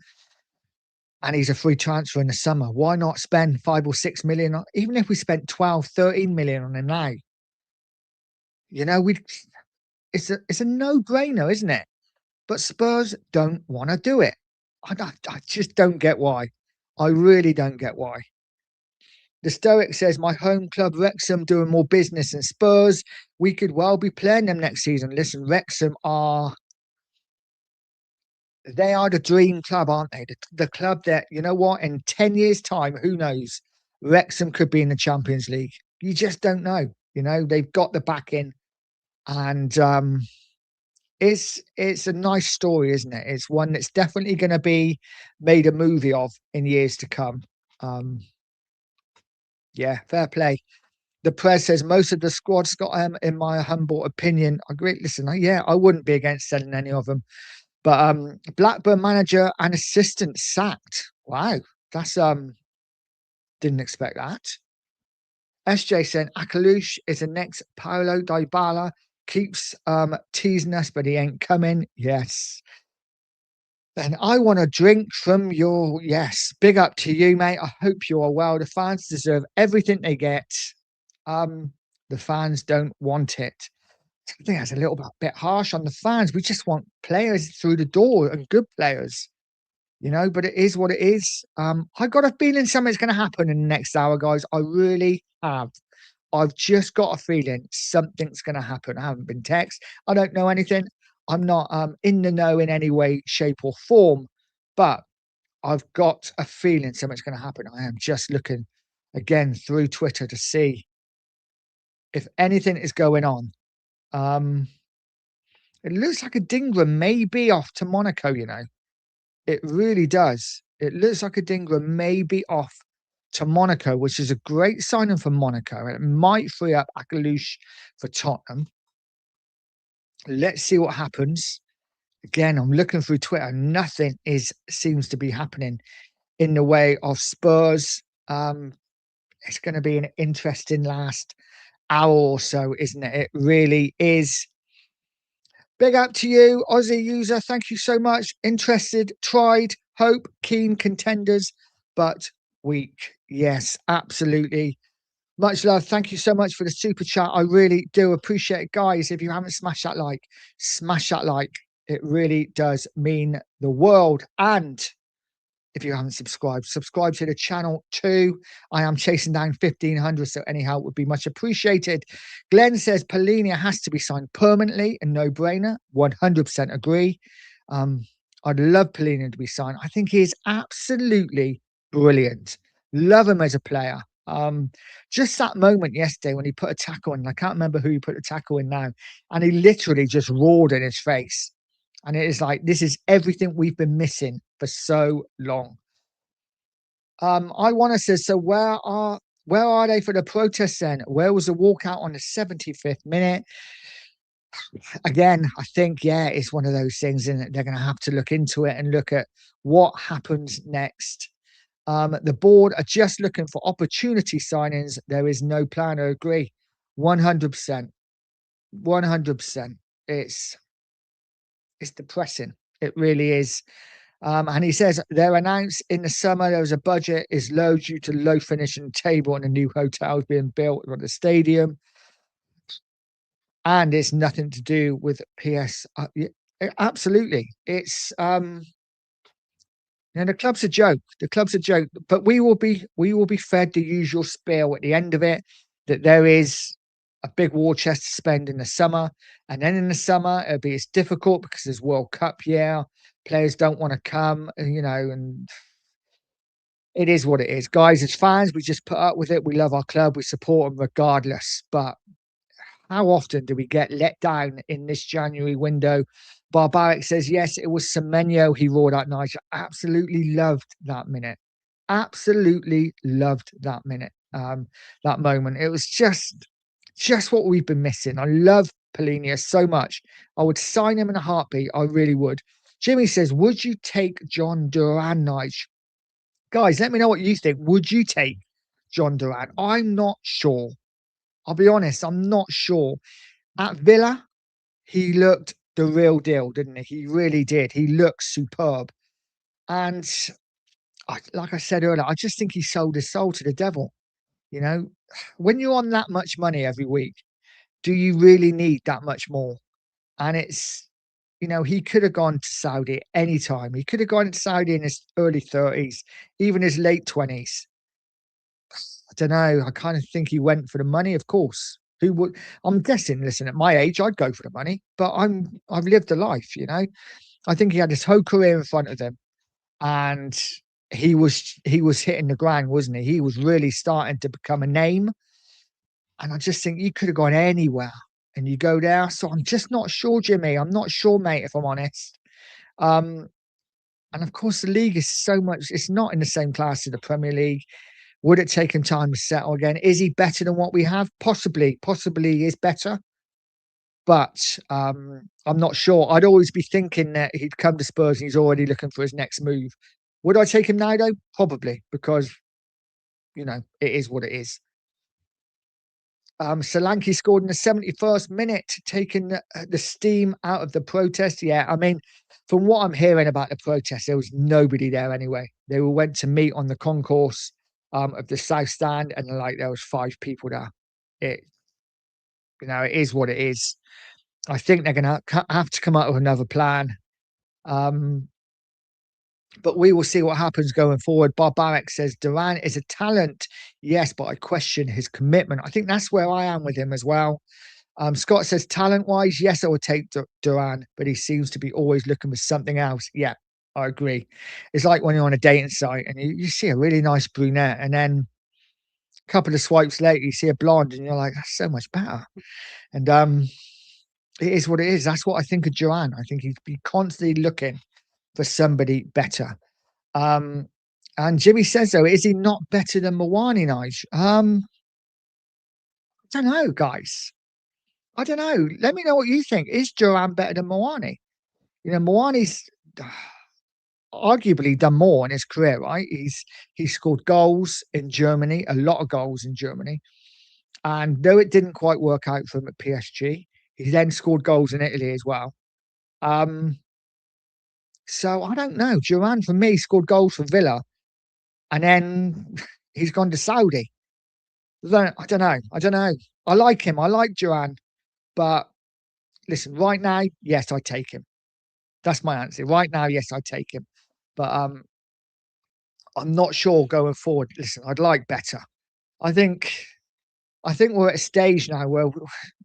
and he's a free transfer in the summer. Why not spend 5 or 6 million, even if we spent 12, 13 million on him now? It's a no-brainer, isn't it? But Spurs don't want to do it. I just don't get why. I really don't get why. The Stoic says, my home club, Wrexham, doing more business than Spurs. We could well be playing them next season. Listen, Wrexham they are the dream club, aren't they? The club that, you know what, in 10 years' time, who knows? Wrexham could be in the Champions League. You just don't know. You know, they've got the backing, and it's a nice story, isn't it? It's one that's definitely going to be made a movie of in years to come. Um, yeah, fair play. The press says most of the squad's got in my humble opinion. I agree. Listen, yeah, I wouldn't be against selling any of them. But Blackburn manager and assistant sacked. Wow, that's didn't expect that. SJ saying Akalush is the next Paulo Dybala. Keeps teasing us, but he ain't coming. Yes. And I want a drink from your yes. Big up to you, mate. I hope you are well. The fans deserve everything they get. Um, the fans don't want it. I think that's a little bit harsh on the fans. We just want players through the door and good players, you know, but it is what it is. I got a feeling something's going to happen in the next hour, guys. I really have. I've just got a feeling something's going to happen. I haven't been texted. I don't know anything. I'm not in the know in any way, shape, or form, but I've got a feeling something's going to happen. I am just looking again through Twitter to see if anything is going on. It looks like a Dingra may be off to Monaco, you know. It really does. It looks like a Dingra may be off to Monaco, which is a great signing for Monaco. And it might free up Akalush for Tottenham. Let's see what happens. Again, I'm looking through Twitter. Nothing seems to be happening in the way of Spurs. It's going to be an interesting last hour or so, isn't it? It really is. Big up to you, Aussie user. Thank you so much. Interested, tried, hope, keen contenders, but weak. Yes, absolutely. Much love. Thank you so much for the super chat. I really do appreciate it, guys. If you haven't smashed that like, smash that like. It really does mean the world. And if you haven't subscribed, subscribe to the channel too. I am chasing down 1,500, so any help would be much appreciated. Glenn says Polina has to be signed permanently, a no-brainer. 100% agree. I'd love Polina to be signed. I think he is absolutely brilliant. Love him as a player. Just that moment yesterday when he put a tackle in, I can't remember who he put the tackle in now, and he literally just roared in his face. And it is like, this is everything we've been missing for so long. I want to say, so where are they for the protest then? Where was the walkout on the 75th minute? Again, I think, yeah, it's one of those things, and they're going to have to look into it and look at what happens next. The board are just looking for opportunity signings. There is no plan. I agree. 100%. 100%. It's depressing. It really is. And he says they're announced in the summer there was a budget is low due to low finishing table and a new hotel being built at the stadium. And it's nothing to do with PS. Absolutely. It's the club's a joke. The club's a joke. But we will be fed the usual spiel at the end of it that there is a big war chest to spend in the summer. And then in the summer, it'll be as difficult because there's World Cup year. Players don't want to come, you know, and it is what it is. Guys, as fans, we just put up with it. We love our club. We support them regardless. But how often do we get let down in this January window? Barbaric says, yes, it was Semenyo he roared out night. Absolutely loved that minute. Absolutely loved that minute, that moment. It was just what we've been missing. I love Polina so much. I would sign him in a heartbeat. I really would. Jimmy says, would you take John Duran, Nige? Guys, let me know what you think. Would you take John Duran? I'm not sure. I'll be honest, I'm not sure. At Villa, he looked the real deal, didn't he? He really did. He looked superb. And like I said earlier, I just think he sold his soul to the devil. You know, when you're on that much money every week, do you really need that much more? And it's, you know, he could have gone to Saudi anytime. He could have gone to Saudi in his early 30s, even his late 20s. I don't know. I kind of think he went for the money, of course. Who would? I'm guessing, listen, at my age, I'd go for the money, but I've lived a life, you know. I think he had his whole career in front of him, and he was hitting the ground, wasn't he? He was really starting to become a name. And I just think you could have gone anywhere and you go there. So I'm just not sure, Jimmy. I'm not sure, mate, if I'm honest. Um, and of course, the league is so much, it's not in the same class as the Premier League. Would it take him time to settle again? Is he better than what we have? Possibly, possibly he is better. But I'm not sure. I'd always be thinking that he'd come to Spurs and he's already looking for his next move. Would I take him now, though? Probably, because, it is what it is. Solanke scored in the 71st minute, taking the steam out of the protest. Yeah, I mean, from what I'm hearing about the protest, there was nobody there anyway. They all went to meet on the concourse of the South Stand, and like there was 5 people there. It, it is what it is. I think they're going to have to come up with another plan. Um, but we will see what happens going forward. Barbaric says Duran is a talent, yes, but I question his commitment. I think that's where I am with him as well. Scott says talent-wise, yes, I would take Duran, but he seems to be always looking for something else. Yeah, I agree. It's like when you're on a dating site and you see a really nice brunette, and then a couple of swipes later, you see a blonde, and you're like, that's so much better. And it is what it is. That's what I think of Duran. I think he'd be constantly looking for somebody better. And Jimmy says, though, is he not better than Mawani, Nige? I don't know, guys. I don't know. Let me know what you think. Is Duran better than Mawani? Mawani's arguably done more in his career, right? He's scored goals in Germany, a lot of goals in Germany. And though it didn't quite work out for him at PSG, he then scored goals in Italy as well. So I don't know. Duran, for me, scored goals for Villa, and then he's gone to Saudi. I don't know. I don't know. I like him. I like Duran, but listen, right now, yes, I take him. That's my answer. Right now, yes, I take him. But I'm not sure going forward. Listen, I'd like better. I think we're at a stage now where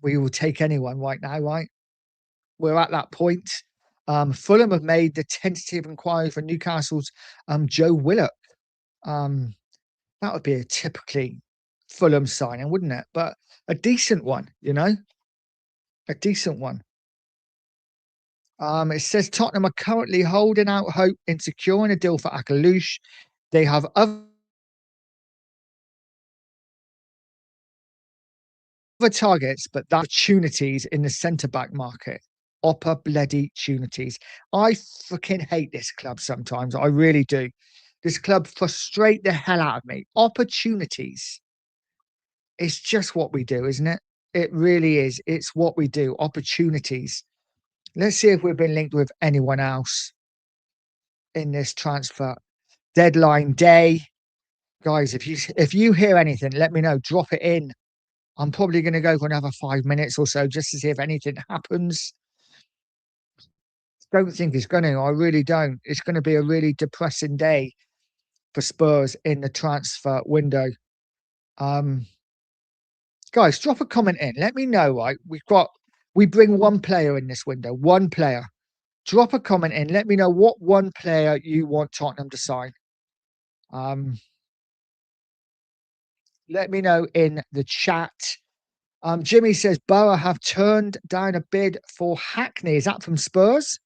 we will take anyone right now, right? We're at that point. Fulham have made the tentative inquiry for Newcastle's Joe Willock. That would be a typically Fulham signing, wouldn't it? But a decent one, a decent one. It says Tottenham are currently holding out hope in securing a deal for Akalush. They have other targets, but the opportunities in the centre back market. Opportunities. I freaking hate this club sometimes. I really do. This club frustrate the hell out of me. Opportunities. It's just what we do, isn't it? It really is. It's what we do. Opportunities. Let's see if we've been linked with anyone else in this transfer deadline day. Guys, if you hear anything, let me know. Drop it in. I'm probably going to go for another 5 minutes or so just to see if anything happens. Don't think it's going to. I really don't. It's going to be a really depressing day for Spurs in the transfer window. Guys, drop a comment in. Let me know, right? We bring one player in this window, one player. Drop a comment in. Let me know what one player you want Tottenham to sign. Let me know in the chat. Jimmy says Borough have turned down a bid for Hackney. Is that from Spurs?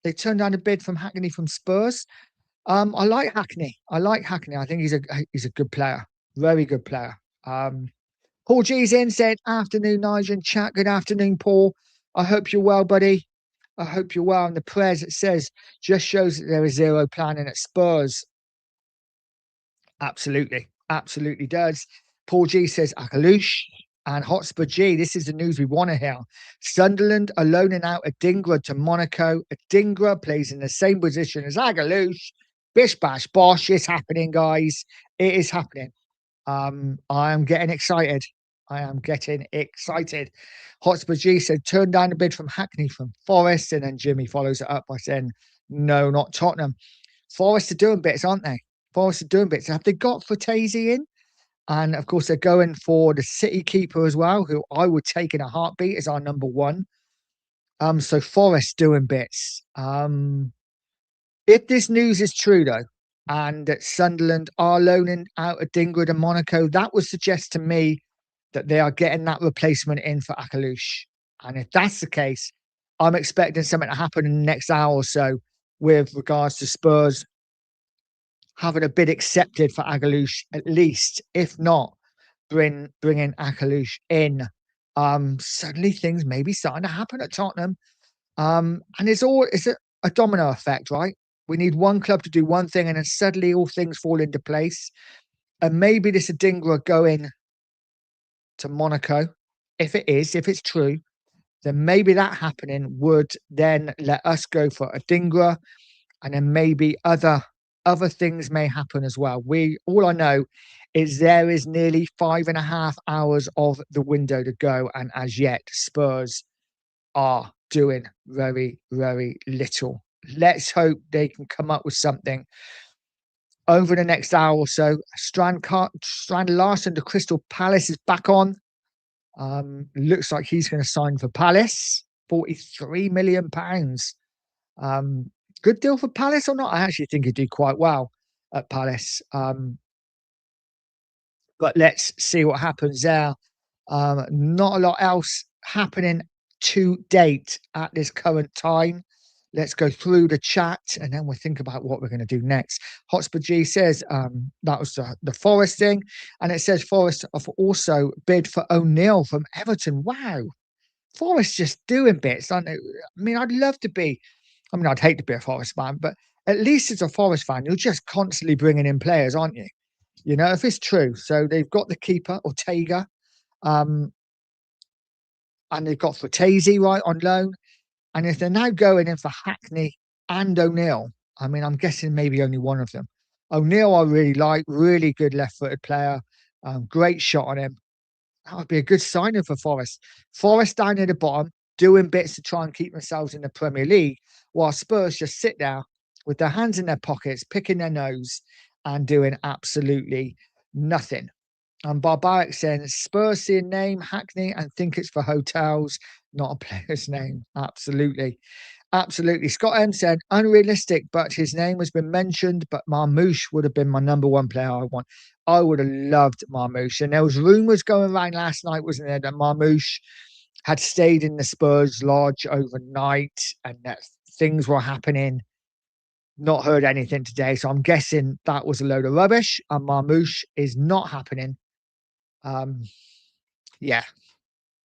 They turned down a bid from Hackney from Spurs. I like Hackney. I think he's a good player. Very good player. Paul G's in said, afternoon, Nigel and chat. Good afternoon, Paul. I hope you're well, buddy. I hope you're well. And the prayers, it says, just shows that there is zero planning at Spurs. Absolutely. Absolutely does. Paul G says, Akalush and Hotspur G. This is the news we want to hear. Sunderland are loaning out Adingra to Monaco. Adingra plays in the same position as Akalush. Bish bash bosh. It's happening, guys. It is happening. I am getting excited. Hotspur G said, turn down a bid from Hackney from Forest. And then Jimmy follows it up by saying, no, not Tottenham. Forest are doing bits, aren't they? Forest are doing bits. Have they got Futezi in? And of course, they're going for the City keeper as well, who I would take in a heartbeat as our number one. So Forest doing bits. If this news is true, though, and that Sunderland are loaning out Adingra to Monaco, that would suggest to me that they are getting that replacement in for Akalush. And if that's the case, I'm expecting something to happen in the next hour or so with regards to Spurs having a bid accepted for Akalush, at least, if not bringing Akalush in. Suddenly things may be starting to happen at Tottenham. And it's a domino effect, right? We need one club to do one thing, and then suddenly all things fall into place. And maybe this Adingra going to Monaco, if it's true, then maybe that happening would then let us go for Adingra, and then maybe other things may happen as well. All I know is there is nearly 5.5 hours of the window to go, and as yet Spurs are doing very, very little. Let's hope they can come up with something over the next hour or so. Strand Larson to Crystal Palace is back on. Looks like he's going to sign for Palace, £43 million. Good deal for Palace or not? I actually think he'd do quite well at Palace. But let's see what happens there. Not a lot else happening to date at this current time. Let's go through the chat and then we'll think about what we're going to do next. Hotspur G says that was the Forest thing. And it says Forest have also bid for O'Neill from Everton. Wow. Forest just doing bits, aren't they? I mean, I'd hate to be a Forest fan, but at least as a Forest fan, you're just constantly bringing in players, aren't you? You know, if it's true. So they've got the keeper, Ortega, and they've got Fratesi, right, on loan. And if they're now going in for Hackney and O'Neill, I mean, I'm guessing maybe only one of them. O'Neill I really like, really good left-footed player, great shot on him. That would be a good signing for Forest. Forest down near the bottom, doing bits to try and keep themselves in the Premier League, while Spurs just sit there with their hands in their pockets, picking their nose and doing absolutely nothing. And Barbaric saying Spurs see a name, Hackney, and think it's for hotels, not a player's name. Absolutely. Absolutely. Scott M said, unrealistic, but his name has been mentioned, but Marmouche would have been my number one player I want. I would have loved Marmouche. And there was rumours going around last night, wasn't there, that Marmouche had stayed in the Spurs lodge overnight and that things were happening. Not heard anything today. So I'm guessing that was a load of rubbish and Marmouche is not happening. Yeah.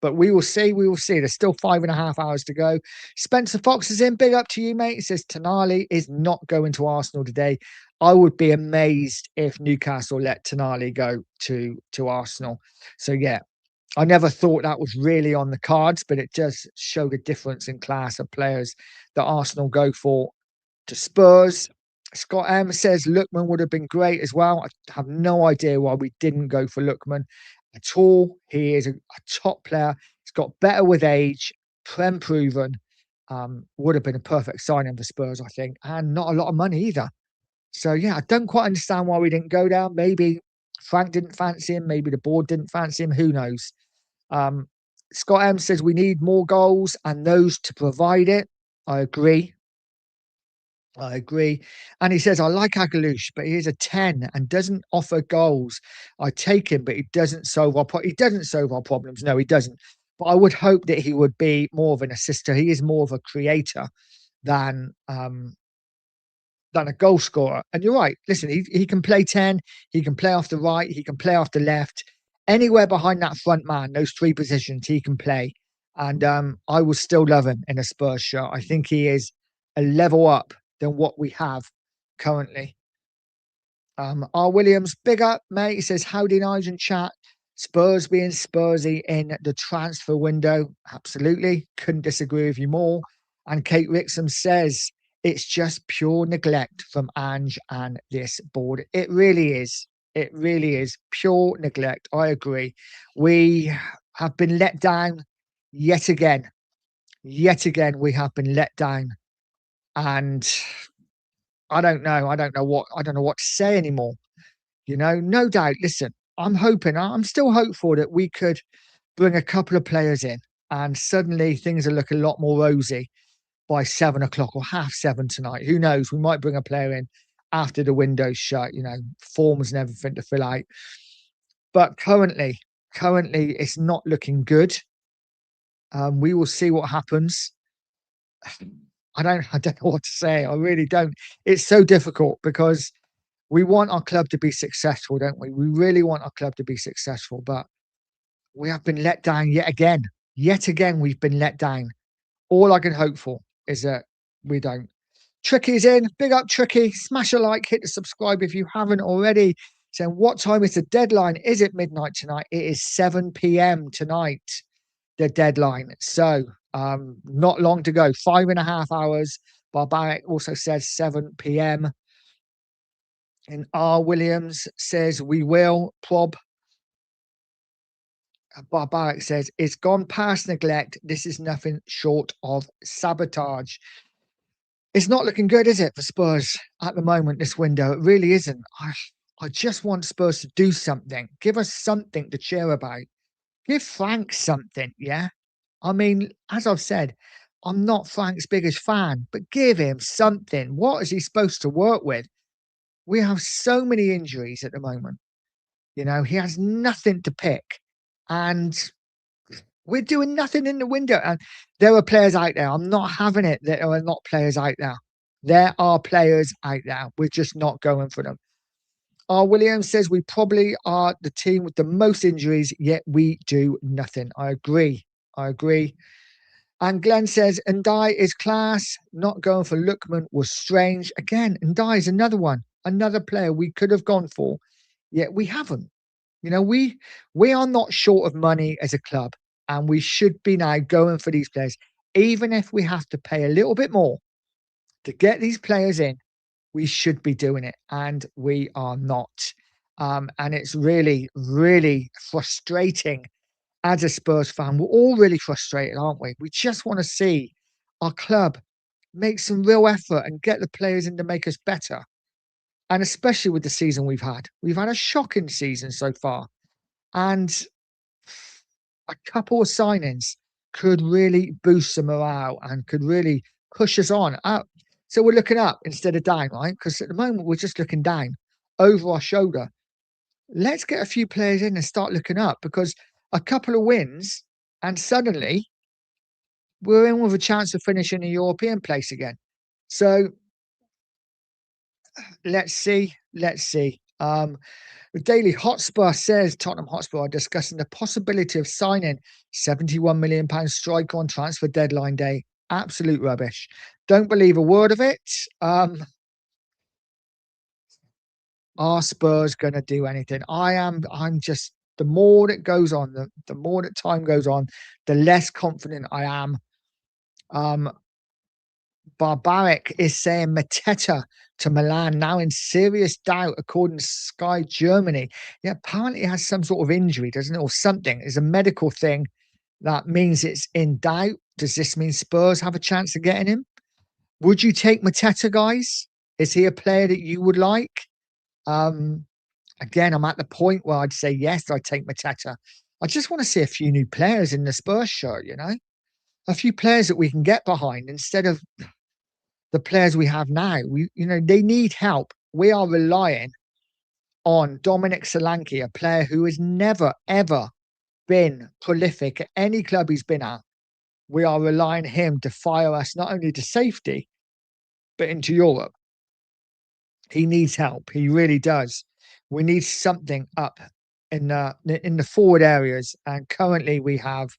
But we will see. We will see. There's still 5.5 hours to go. Spencer Fox is in. Big up to you, mate. He says Tonali is not going to Arsenal today. I would be amazed if Newcastle let Tonali go to Arsenal. So, yeah, I never thought that was really on the cards, but it does show the difference in class of players that Arsenal go for to Spurs. Scott M says Lookman would have been great as well. I have no idea why we didn't go for Lookman at all. He is a top player. He's got better with age, Prem proven. Would have been a perfect signing for Spurs, I think, and not a lot of money either. So yeah, I don't quite understand why we didn't go down. Maybe Frank didn't fancy him. Maybe the board didn't fancy him. Who knows? Scott M says we need more goals and those to provide it. I agree. And he says, I like Agalush, but he is a 10 and doesn't offer goals. I take him, but he doesn't solve our problems. No, he doesn't. But I would hope that he would be more of an assister. He is more of a creator than a goal scorer. And you're right. Listen, he can play 10. He can play off the right. He can play off the left. Anywhere behind that front man, those three positions, he can play. And I would still love him in a Spurs shirt. I think he is a level up than what we have currently. R. Williams, big up, mate. He says, howdy, Nigel chat. Spurs being Spursy in the transfer window. Absolutely. Couldn't disagree with you more. And Kate Rixham says, it's just pure neglect from Ange and this board. It really is. It really is pure neglect. I agree. We have been let down yet again. Yet again, we have been let down. And I don't know. I don't know what to say anymore. You know, no doubt. Listen, I'm still hopeful that we could bring a couple of players in and suddenly things will look a lot more rosy by 7 o'clock or 7:30 tonight. Who knows? We might bring a player in after the window's shut, forms and everything to fill out. But currently, Currently, it's not looking good. We will see what happens. I don't know what to say. I really don't. It's so difficult because we want our club to be successful, don't we? We really want our club to be successful, but we have been let down yet again. Yet again, we've been let down. All I can hope for is that we don't. Tricky's in. Big up, Tricky. Smash a like, hit the subscribe if you haven't already. Saying, what time is the deadline? Is it midnight tonight? It is 7 p.m. tonight, the deadline. So, not long to go. 5.5 hours. Barbaric also says 7 p.m. And R. Williams says, we will. Prob. Barbaric says, it's gone past neglect. This is nothing short of sabotage. It's not looking good, is it, for Spurs at the moment, this window? It really isn't. I just want Spurs to do something. Give us something to cheer about. Give Frank something, yeah? I mean, as I've said, I'm not Frank's biggest fan, but give him something. What is he supposed to work with? We have so many injuries at the moment. You know, he has nothing to pick. And we're doing nothing in the window. And there are players out there. I'm not having it. There are not players out there. There are players out there. We're just not going for them. Williams says we probably are the team with the most injuries, yet we do nothing. I agree. I agree. And Glenn says, Ndai is class. Not going for Lookman was strange. Again, Ndai is another one, another player we could have gone for, yet we haven't. You know, we are not short of money as a club, and we should be now going for these players. Even if we have to pay a little bit more to get these players in, we should be doing it, and we are not. And it's really, really frustrating as a Spurs fan. We're all really frustrated, aren't we? We just want to see our club make some real effort and get the players in to make us better. And especially with the season we've had. We've had a shocking season so far. And a couple of signings could really boost the morale and could really push us on up. So we're looking up instead of down, right? Because at the moment we're just looking down over our shoulder. Let's get a few players in and start looking up, because a couple of wins and suddenly we're in with a chance of finishing a European place again. So let's see. Let's see. The Daily Hotspur says Tottenham Hotspur are discussing the possibility of signing £71 million striker on transfer deadline day. Absolute rubbish. Don't believe a word of it. Are Spurs going to do anything? I'm just, the more that goes on, the more that time goes on, the less confident I am. Barbaric is saying Mateta to Milan now in serious doubt, according to Sky Germany. Yeah, apparently he has some sort of injury, doesn't it, or something? It's a medical thing that means it's in doubt. Does this mean Spurs have a chance of getting him? Would you take Mateta, guys? Is he a player that you would like? Again, I'm at the point where I'd say yes, I'd take Mateta. I just want to see a few new players in the Spurs shirt, you know? A few players that we can get behind instead of the players we have now. They need help. We are relying on Dominic Solanke, a player who has never, ever been prolific at any club he's been at. We are relying on him to fire us not only to safety, but into Europe. He needs help. He really does. We need something up in the forward areas, and currently we have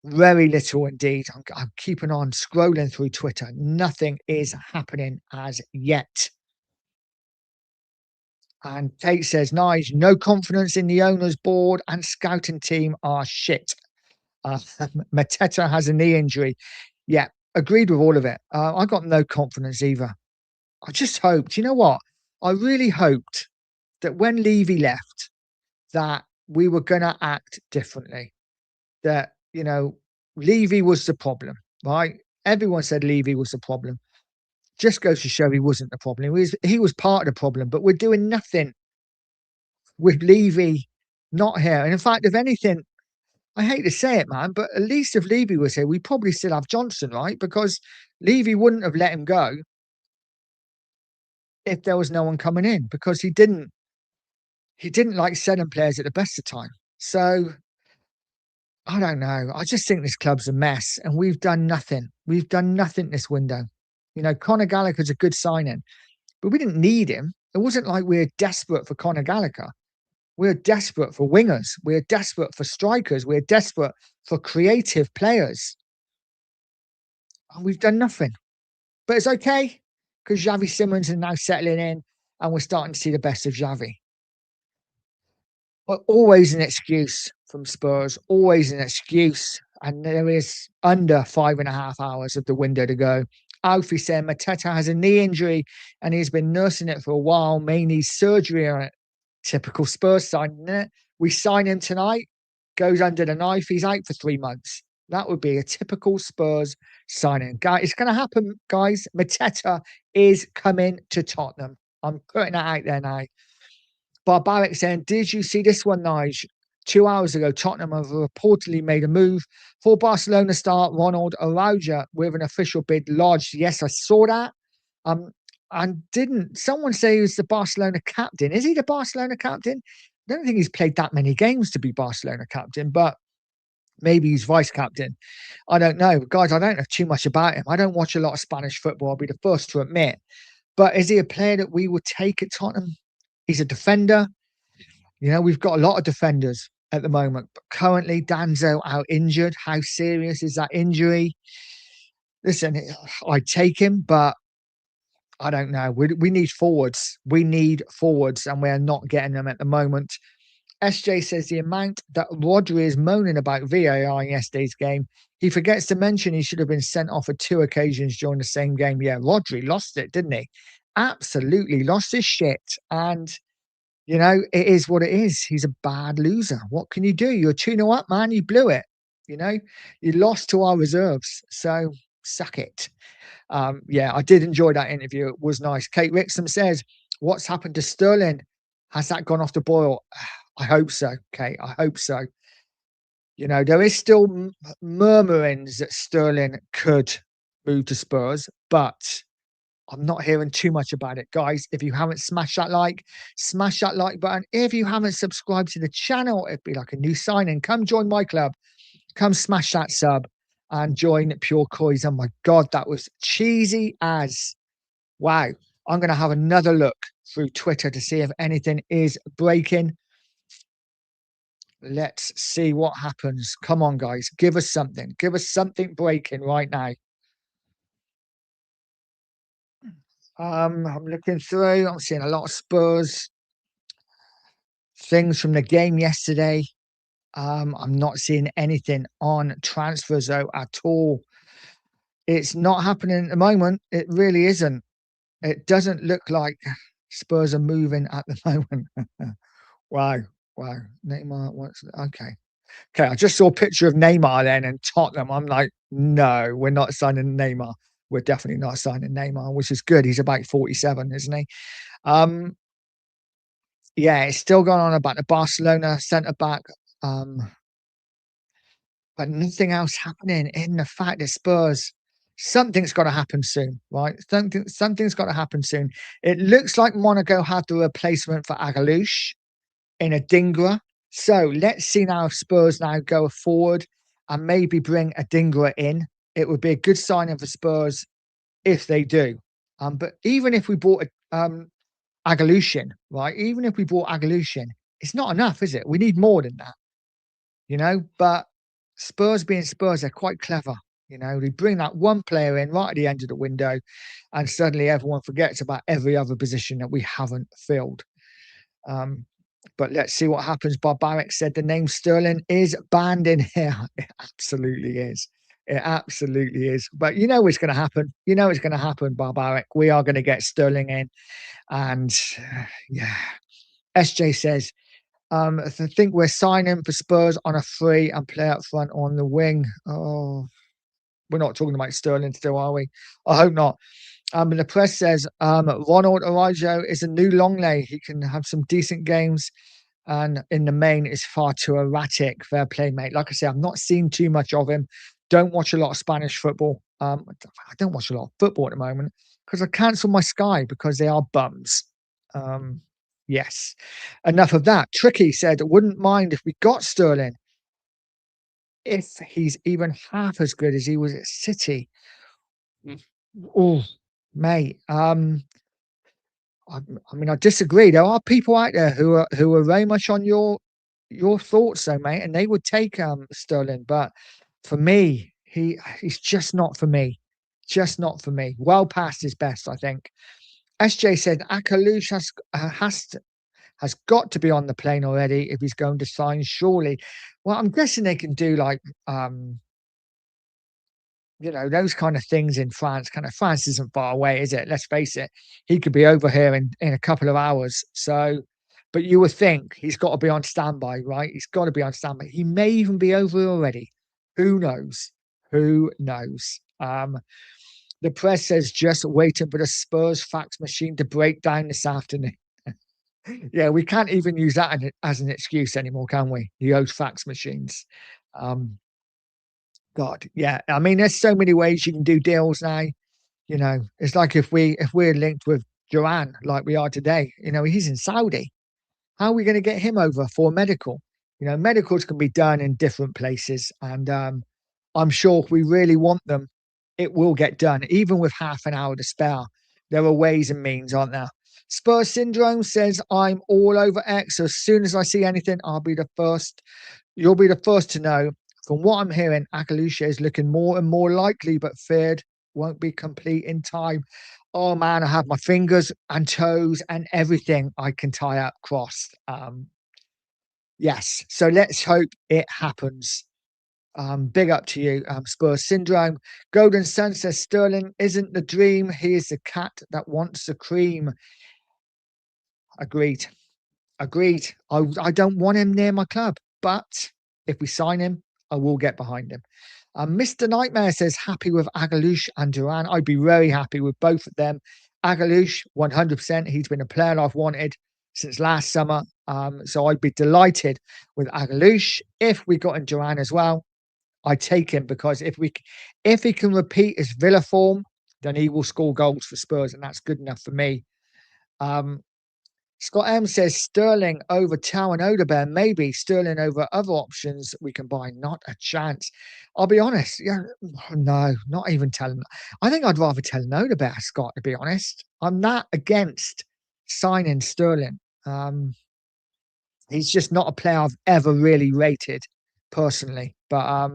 very little indeed. I'm keeping on scrolling through Twitter. Nothing is happening as yet. And Tate says, nice, no confidence in the owner's board and scouting team are shit. Mateta has a knee injury. Yeah, agreed with all of it. I got no confidence either. I just hoped, you know what? I really hoped that when Levy left, that we were going to act differently. That, Levy was the problem, right? Everyone said Levy was the problem. Just goes to show he wasn't the problem. He was part of the problem, but we're doing nothing with Levy not here. And in fact, if anything, I hate to say it, man, but at least if Levy was here, we probably still have Johnson, right? Because Levy wouldn't have let him go if there was no one coming in, because he didn't like selling players at the best of time. So I don't know. I just think this club's a mess, and we've done nothing. We've done nothing this window. You know, Conor Gallagher's a good signing, but we didn't need him. It wasn't like we're desperate for Conor Gallagher. We're desperate for wingers. We're desperate for strikers. We're desperate for creative players. And we've done nothing. But it's okay because Xavi Simons is now settling in and we're starting to see the best of Xavi. But always an excuse from Spurs, always an excuse. And there is under 5.5 hours of the window to go. Alfie said Mateta has a knee injury and he's been nursing it for a while, may need surgery on it. Typical Spurs signing, isn't it? We sign him tonight, goes under the knife, he's out for 3 months. That would be a typical Spurs signing. Guys, it's going to happen, guys. Mateta is coming to Tottenham. I'm putting that out there now. Barbaric saying, did you see this one, Nige? 2 hours ago, Tottenham have reportedly made a move for Barcelona star Ronald Araujo with an official bid lodged. Yes, I saw that. And didn't someone say he was the Barcelona captain? Is he the Barcelona captain? I don't think he's played that many games to be Barcelona captain, but maybe he's vice captain. I don't know. Guys, I don't know too much about him. I don't watch a lot of Spanish football, I'll be the first to admit. But is he a player that we would take at Tottenham? He's a defender. You know, we've got a lot of defenders at the moment, but currently Danzo out injured. How serious is that injury? Listen, I'd take him, but I don't know. We need forwards. We need forwards, and we're not getting them at the moment. SJ says the amount that Rodri is moaning about VAR in yesterday's game, he forgets to mention he should have been sent off at 2 occasions during the same game. Yeah, Rodri lost it, didn't he? Absolutely lost his shit. And you know, it is what it is. He's a bad loser. What can you do? You're 2-0 up, man. You blew it. You know, you lost to our reserves. So suck it. Yeah, I did enjoy that interview. It was nice. Kate Rixham says, what's happened to Sterling? Has that gone off the boil? I hope so, Kate. I hope so. You know, there is still murmurings that Sterling could move to Spurs, but I'm not hearing too much about it, guys. If you haven't smashed that like, smash that like button. If you haven't subscribed to the channel, it'd be like a new sign-in. Come join my club. Come smash that sub and join Pure Coys. Oh my God, that was cheesy as wow. I'm going to have another look through Twitter to see if anything is breaking. Let's see what happens. Come on, guys. Give us something. Give us something breaking right now. I'm looking through. I'm seeing a lot of Spurs things from the game yesterday. I'm not seeing anything on transfers though at all. It's not happening at the moment. It really isn't. It doesn't look like Spurs are moving at the moment. Wow. Wow. Neymar, what's okay. Okay, I just saw a picture of Neymar then in Tottenham. I'm like, no, we're not signing Neymar. We're definitely not signing Neymar, which is good. He's about 47, isn't he? Yeah, it's still going on about the Barcelona centre back. But nothing else happening in the fact that Spurs, something's got to happen soon, right? Something's got to happen soon. It looks like Monaco have the replacement for Agalouche in a Dingra. So let's see now if Spurs now go forward and maybe bring a Dingra in. It would be a good sign for Spurs if they do. But even if we bought Agalouche, right? Even if we bought Agalouche, it's not enough, is it? We need more than that, you know? But Spurs being Spurs, they're quite clever. You know, they bring that one player in right at the end of the window, and suddenly everyone forgets about every other position that we haven't filled. But let's see what happens. Barbaric said the name Sterling is banned in here. It absolutely is. It absolutely is. But you know it's going to happen. You know it's going to happen, Barbaric. We are going to get Sterling in. And yeah, SJ says, I think we're signing for Spurs on a free and play up front on the wing. Oh, we're not talking about Sterling still, are we? I hope not. And the press says Ronald Araujo is a new Longley. He can have some decent games, and in the main, is far too erratic. Fair play, mate. Like I say, I've not seen too much of him. Don't watch a lot of Spanish football. I don't watch a lot of football at the moment because I cancelled my Sky because they are bums. Yes. Enough of that. Tricky said, wouldn't mind if we got Sterling if he's even half as good as he was at City. Oh, mate. I, I mean, I disagree. There are people out there who are very much on your thoughts, though, mate, and they would take Sterling. But for me, he's just not for me. Just not for me. Well past his best, I think. SJ said Akalush has got to be on the plane already if he's going to sign. Surely, well, I'm guessing they can do like those kind of things in France. Kind of France isn't far away, is it? Let's face it. He could be over here in a couple of hours. So, but you would think he's got to be on standby, right? He's got to be on standby. He may even be over already. Who knows? Who knows? The press says just waiting for the Spurs fax machine to break down this afternoon. Yeah, we can't even use that as an excuse anymore, can we? The old fax machines. Um, God, yeah. I mean, there's so many ways you can do deals now. It's like if we're linked with Duran like we are today, he's in Saudi. How are we going to get him over for medical? Medicals can be done in different places, and I'm sure if we really want them, it will get done, even with half an hour to spare. There are ways and means, aren't there? Spurs Syndrome says, I'm all over X. So as soon as I see anything, I'll be the first. You'll be the first to know. From what I'm hearing, Akalusha is looking more and more likely, but feared won't be complete in time. Oh man, I have my fingers and toes and everything I can tie up crossed. Yes, so let's hope it happens. Big up to you, Spurs Syndrome. Golden Sun says Sterling isn't the dream. He is the cat that wants the cream. Agreed. Agreed. I don't want him near my club, but if we sign him, I will get behind him. Mr. Nightmare says happy with Agalush and Duran. I'd be very happy with both of them. Agalush, 100%. He's been a player I've wanted since last summer. So I'd be delighted with Agalush. If we got in Duran as well, I'd take him because if he can repeat his Villa form, then he will score goals for Spurs, and that's good enough for me. Scott M says Sterling over Tau and Odebear, maybe Sterling over other options we can buy. Not a chance. I'll be honest. Yeah, no, not even telling. I think I'd rather tell Odebear, Scott, to be honest. I'm not against signing Sterling. He's just not a player I've ever really rated personally. But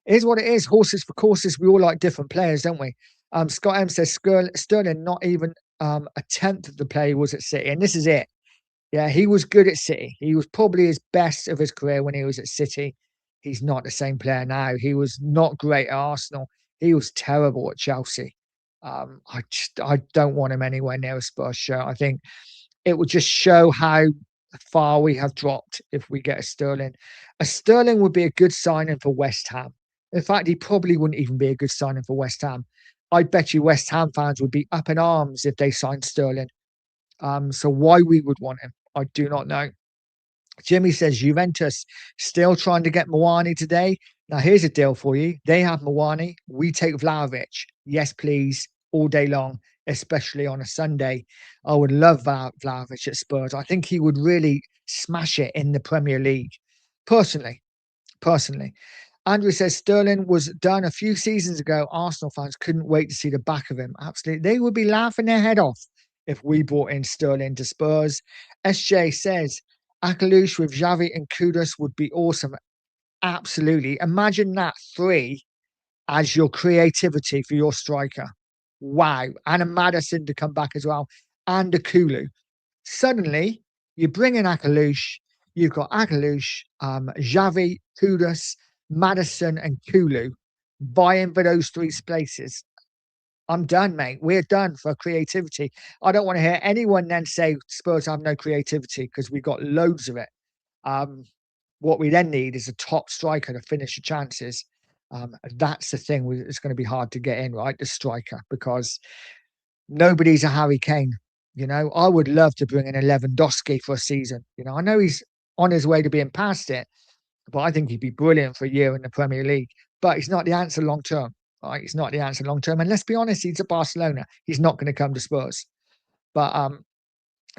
it is what it is. Horses for courses. We all like different players, don't we? Scott M says Sterling not even a tenth of the play he was at City, and this is it. Yeah, he was good at City. He was probably his best of his career when he was at City. He's not the same player now. He was not great at Arsenal. He was terrible at Chelsea. I don't want him anywhere near a Spurs shirt. I think it would just show how far we have dropped if we get a Sterling. A Sterling would be a good signing for West Ham. In fact, he probably wouldn't even be a good signing for West Ham. I bet you West Ham fans would be up in arms if they signed Sterling. So why we would want him, I do not know. Jimmy says Juventus still trying to get Mwani today. Now here's a deal for you. They have Mwani. We take Vlahovic. Yes, please, all day long, especially on a Sunday. I would love Vlahovic at Spurs. I think he would really smash it in the Premier League. Personally. Andrew says Sterling was done a few seasons ago. Arsenal fans couldn't wait to see the back of him. Absolutely. They would be laughing their head off if we brought in Sterling to Spurs. SJ says Akalush with Xavi and Kudus would be awesome. Absolutely. Imagine that three as your creativity for your striker. Wow. And a Maddison to come back as well. And a Kulu. Suddenly, you bring in Akalush. You've got Akalush, Xavi, Kudus, Maddison, and Kulu vying for those three places. I'm done, mate. We're done for creativity. I don't want to hear anyone then say Spurs have no creativity because we've got loads of it. What we then need is a top striker to finish the chances. That's the thing. It's going to be hard to get in, right? The striker, because nobody's a Harry Kane. I would love to bring in a Lewandowski for a season. I know he's on his way to being past it, but I think he'd be brilliant for a year in the Premier League. But he's not the answer long term. Right? He's not the answer long term. And let's be honest, he's at Barcelona. He's not going to come to Spurs. But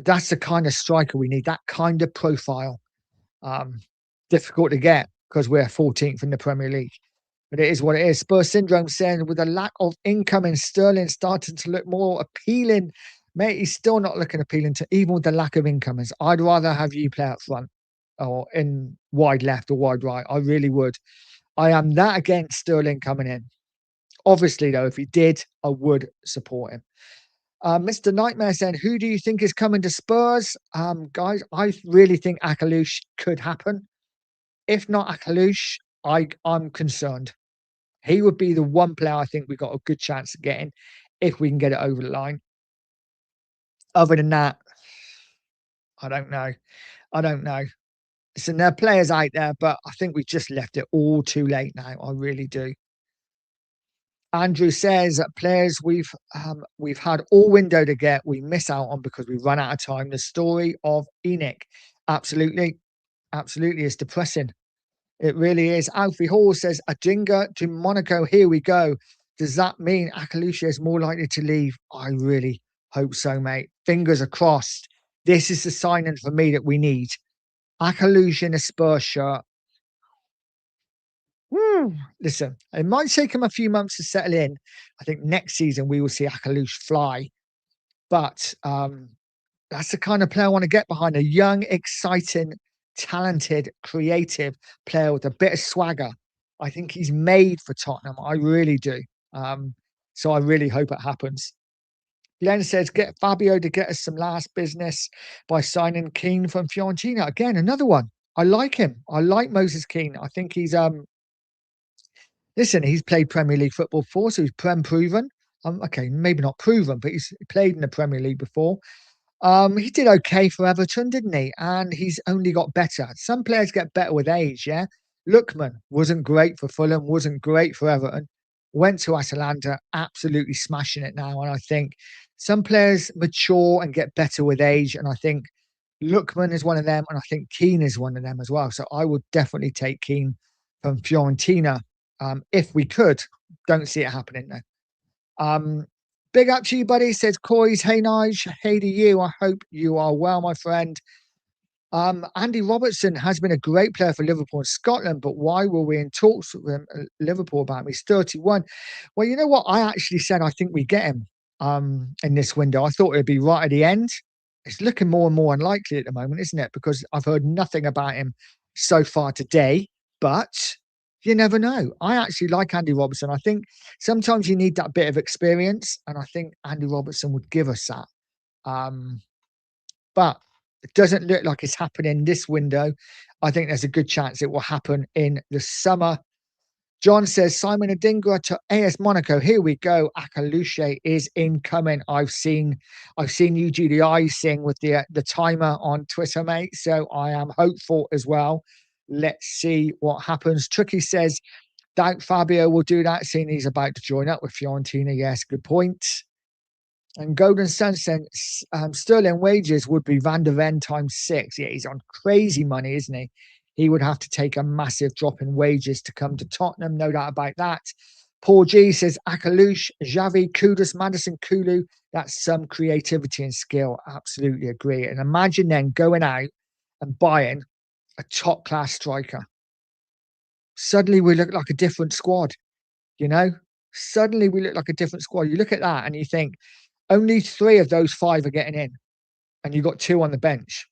That's the kind of striker we need, that kind of profile. Um, Difficult to get because we're 14th in the Premier League. But it is what it is. Spurs syndrome saying with a lack of income in Sterling starting to look more appealing. Mate, he's still not looking appealing to even with the lack of income. I'd rather have you play up front or in wide left or wide right. I really would. I am that against Sterling coming in. Obviously, though, if he did, I would support him. Mr. Nightmare saying, who do you think is coming to Spurs? Guys, I really think Akalush could happen. If not Akalush, I'm concerned. He would be the one player I think we got a good chance of getting if we can get it over the line. Other than that, I don't know. I don't know. Listen, there are players out there, but I think we just left it all too late now. I really do. Andrew says that players we've had all window to get, we miss out on because we run out of time. The story of Enoch, absolutely, absolutely, is depressing. It really is. Alfie Hall says Adinga to Monaco. Here we go. Does that mean Akalusha is more likely to leave? I really hope so, mate. Fingers are crossed. This is the signing for me that we need. Akalusha in a Spurs shirt. Listen, it might take him a few months to settle in. I think next season we will see Akalush fly. But that's the kind of player I want to get behind. A young, exciting, talented, creative player with a bit of swagger. I think he's made for Tottenham. I really do. So I really hope it happens. Glenn says, get Fabio to get us some last business by signing Keane from Fiorentina. Again, another one. I like him. I like Moses Keane. I think he's listen, he's played Premier League football before, so he's Prem proven. Okay, maybe not proven, but he's played in the Premier League before. He did okay for Everton, didn't he? And he's only got better. Some players get better with age, yeah. Lookman wasn't great for Fulham, wasn't great for Everton. Went to Atalanta, absolutely smashing it now. And I think some players mature and get better with age. And I think Lookman is one of them, and I think Keane is one of them as well. So I would definitely take Keane from Fiorentina if we could. Don't see it happening though. Big up to you, buddy. Says Coys. Hey, Nige. Hey to you. I hope you are well, my friend. Andy Robertson has been a great player for Liverpool and Scotland, but why were we in talks with him, Liverpool about him? He's 31. Well, you know what? I actually said I think we get him in this window. I thought it'd be right at the end. It's looking more and more unlikely at the moment, isn't it? Because I've heard nothing about him so far today, but you never know. I actually like Andy Robertson. I think sometimes you need that bit of experience, and I think Andy Robertson would give us that. But it doesn't look like it's happening this window. I think there's a good chance it will happen in the summer. John says Simon Adingra to AS Monaco. Here we go. Akaluche is incoming. I've seen you do the icing with the timer on Twitter, mate. So I am hopeful as well. Let's see what happens. Tricky says, doubt Fabio will do that, seeing he's about to join up with Fiorentina. Yes, good point. And Golden Sun said Sterling wages would be Van der Ven times 6. Yeah, he's on crazy money, isn't he? He would have to take a massive drop in wages to come to Tottenham, no doubt about that. Paul G says Akalush, Xavi, Kudus, Madison, Kulu. That's some creativity and skill. Absolutely agree. And imagine then going out and buying a top class striker. Suddenly we look like a different squad, you know? Suddenly we look like a different squad. You look at that and you think only 3 of those 5 are getting in, and you've got 2 on the bench.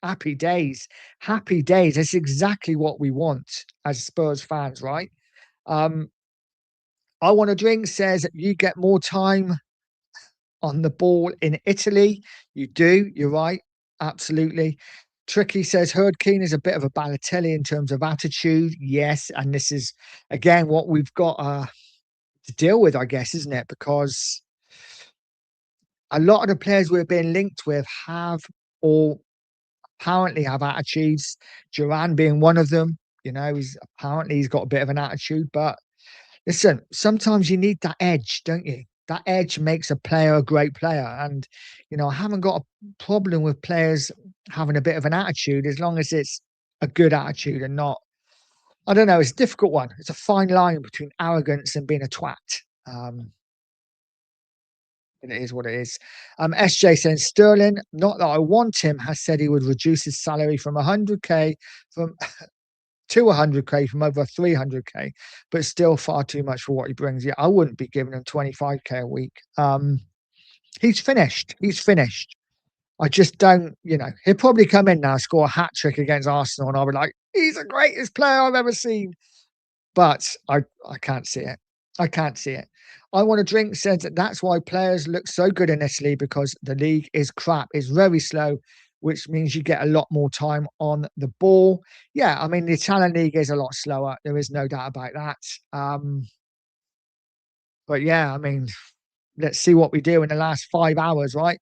Happy days. Happy days. That's exactly what we want as Spurs fans, right? I Want a Drink says you get more time on the ball in Italy. You do. You're right. Absolutely. Tricky says Herd Keane is a bit of a Balotelli in terms of attitude. Yes. And this is, again, what we've got to deal with, I guess, isn't it? Because a lot of the players we're being linked with have or apparently have attitudes. Duran being one of them, you know, he's got a bit of an attitude. But listen, sometimes you need that edge, don't you? That edge makes a player a great player. And, you know, I haven't got a problem with players having a bit of an attitude as long as it's a good attitude and not, I don't know, it's a difficult one. It's a fine line between arrogance and being a twat. It is what it is. SJ saying Sterling, not that I want him, has said he would reduce his salary from 100k from to 100k from over 300k, but still far too much for what he brings. Yeah, I wouldn't be giving him 25k a week. He's finished. He's finished. I just don't, he'll probably come in now, score a hat trick against Arsenal, and I'll be like, he's the greatest player I've ever seen. But I can't see it. I can't see it. I want a drink says that that's why players look so good in this league, because the league is crap. It's very slow, which means you get a lot more time on the ball. Yeah, I mean, the Italian league is a lot slower. There is no doubt about that. But yeah, I mean, let's see what we do in the last 5 hours, right?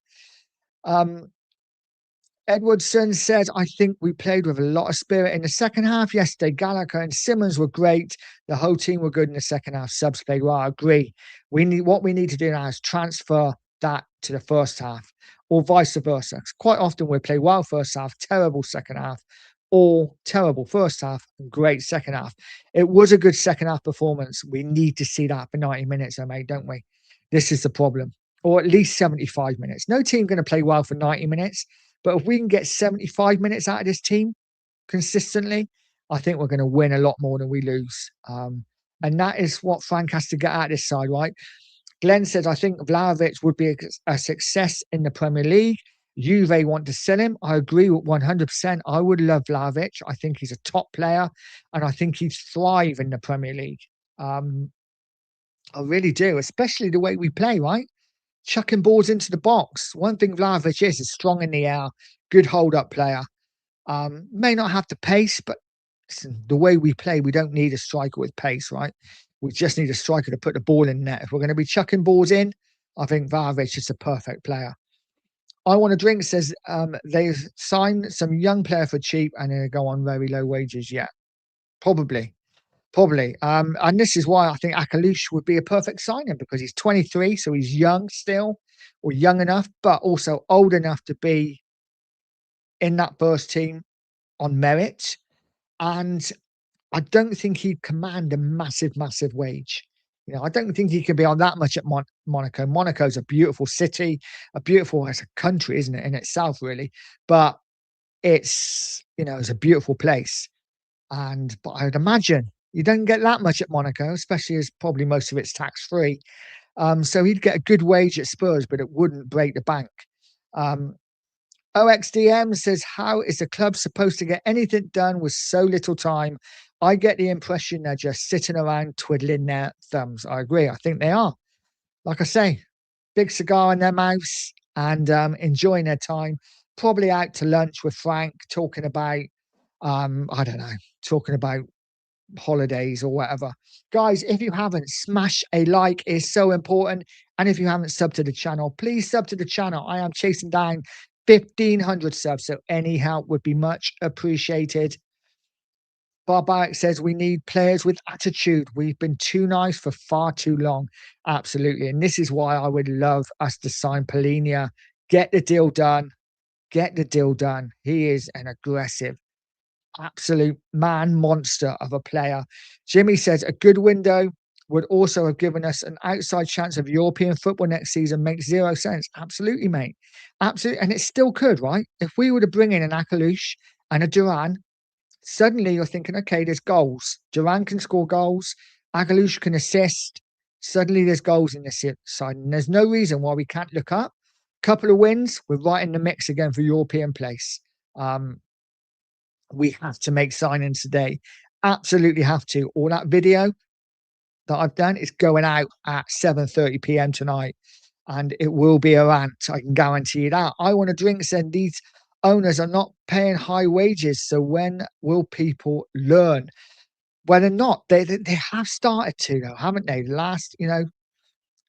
Edwardson says, I think we played with a lot of spirit in the second half yesterday. Gallagher and Simmons were great. The whole team were good in the second half. Subs played well. I agree. What we need to do now is transfer that to the first half, or vice versa. Quite often we play well first half, terrible second half, or terrible first half, and great second half. It was a good second half performance. We need to see that for 90 minutes, mate, don't we? This is the problem. Or at least 75 minutes. No team going to play well for 90 minutes. But if we can get 75 minutes out of this team consistently, I think we're going to win a lot more than we lose. And that is what Frank has to get out of this side, right? Glenn says, I think Vlahovic would be a success in the Premier League. Juve want to sell him. I agree with 100%. I would love Vlahovic. I think he's a top player, and I think he'd thrive in the Premier League. I really do, especially the way we play, right? Chucking balls into the box. One thing Vlahovic is strong in the air, good hold-up player. May not have the pace, but listen, the way we play, we don't need a striker with pace, right? We just need a striker to put the ball in net. If we're going to be chucking balls in, I think Vlahovic is a perfect player. I Want a Drink says they've signed some young player for cheap and they go on very low wages. Yeah, probably. And this is why I think Akalush would be a perfect signing, because he's 23, so he's young still, or young enough, but also old enough to be in that first team on merit. And I don't think he'd command a massive wage. I don't think he could be on that much at Monaco. Monaco's a beautiful city, as a country, isn't it, in itself, really? But it's a beautiful place. But I'd imagine you don't get that much at Monaco, especially as probably most of it's tax-free. So he'd get a good wage at Spurs, but it wouldn't break the bank. OXDM says, how is the club supposed to get anything done with so little time? I get the impression they're just sitting around twiddling their thumbs. I agree. I think they are. Like I say, big cigar in their mouths and enjoying their time. Probably out to lunch with Frank, talking about, I don't know, talking about holidays or whatever. Guys, if you haven't, smash a like, is so important. And if you haven't subbed to the channel, please sub to the channel. I am chasing down 1,500 subs, so any help would be much appreciated. Barbaric says we need players with attitude. We've been too nice for far too long. Absolutely. And this is why I would love us to sign Polinia. Get the deal done. Get the deal done. He is an aggressive, absolute man monster of a player. Jimmy says a good window would also have given us an outside chance of European football next season. Makes zero sense. Absolutely, mate. Absolutely. And it still could, right? If we were to bring in an Akalush and a Duran, suddenly you're thinking, okay, there's goals. Duran can score goals. Akalush can assist. Suddenly there's goals in this side. And there's no reason why we can't look up. Couple of wins, we're right in the mix again for European place. We have to make signings today. Absolutely have to. All that video that I've done is going out at 7:30 p.m. tonight, and it will be a rant. I can guarantee you that. I Want a Drink said these owners are not paying high wages, so when will people learn? Well, they're not. They have started to, though, haven't they? Last,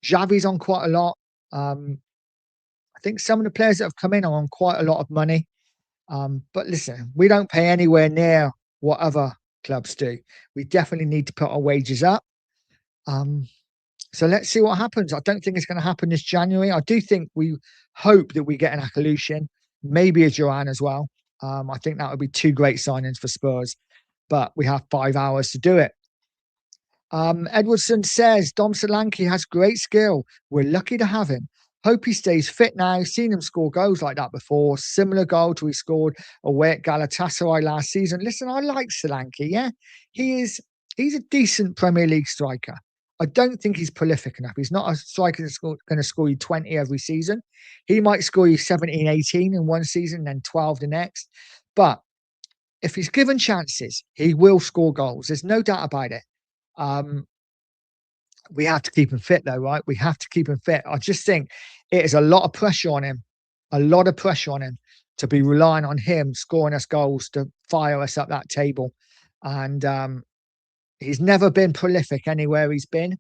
Xavi's on quite a lot. I think some of the players that have come in are on quite a lot of money. But listen, we don't pay anywhere near what other clubs do. We definitely need to put our wages up. So let's see what happens. I don't think it's going to happen this January. I do think we hope that we get an Akalushin, maybe a Joanne as well. I think that would be two great signings for Spurs, but we have 5 hours to do it. Edwardson says Dom Solanke has great skill. We're lucky to have him. Hope he stays fit now. Seen him score goals like that before. Similar goal to he scored away at Galatasaray last season. Listen, I like Solanke. Yeah, he is. He's a decent Premier League striker. I don't think he's prolific enough. He's not a striker that's going to score you 20 every season. He might score you 17, 18 in one season, then 12 the next. But if he's given chances, he will score goals. There's no doubt about it. Um, we have to keep him fit, though, right? We have to keep him fit. I just think it is a lot of pressure on him, a lot of pressure on him to be relying on him scoring us goals to fire us up that table. And he's never been prolific anywhere he's been.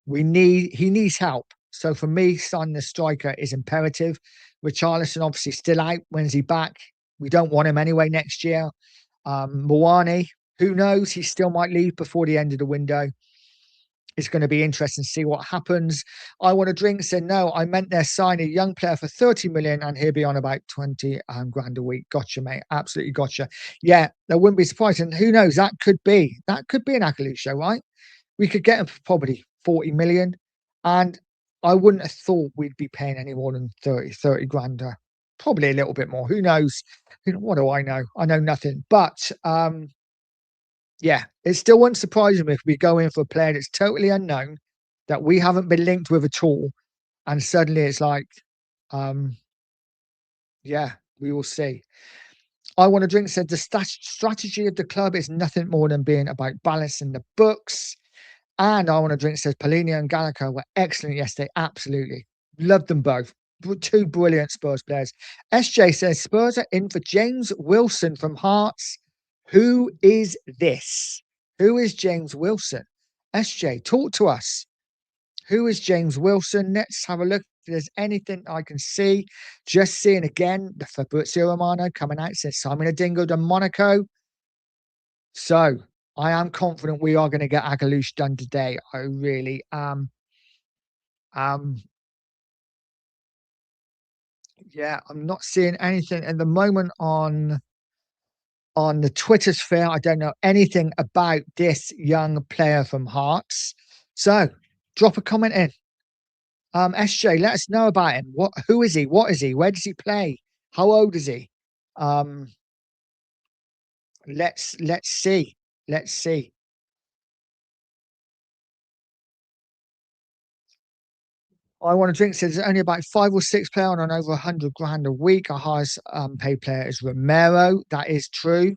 He needs help. So for me, signing the striker is imperative. Richarlison obviously still out. When's he back? We don't want him anyway next year. Moani, who knows? He still might leave before the end of the window. It's going to be interesting to see what happens. I want a drink said no. I meant they're signing a young player for 30 million and he'll be on about 20 grand a week. Gotcha, mate. Absolutely gotcha. Yeah, that wouldn't be surprising. Who knows? That could be an Akelu show, right? We could get him for probably 40 million. And I wouldn't have thought we'd be paying any more than 30 grand. Probably a little bit more. Who knows? What do I know? I know nothing. But yeah, it still wouldn't surprise me if we go in for a player that's totally unknown, that we haven't been linked with at all, and suddenly it's like, yeah, we will see. I want to drink said the strategy of the club is nothing more than being about balancing the books. And I want to drink says Paulinho and Gallagher were excellent yesterday. Absolutely. Loved them both. Two brilliant Spurs players. SJ says Spurs are in for James Wilson from Hearts. Who is this? Who is James Wilson? SJ, talk to us. Who is James Wilson? Let's have a look. If there's anything I can see. Just seeing again the Fabrizio Romano coming out says Simon Adingo de Monaco. So I am confident we are going to get Agalouche done today. I really am. Yeah, I'm not seeing anything at the moment on the Twitter sphere. I don't know anything about this young player from Hearts. So drop a comment in. SJ, let us know about him. Who is he? What is he? Where does he play? How old is he? Let's see. Let's see. I want to drink says there's only about 5 or 6 players on over 100 grand a week. Our highest paid player is Romero. That is true.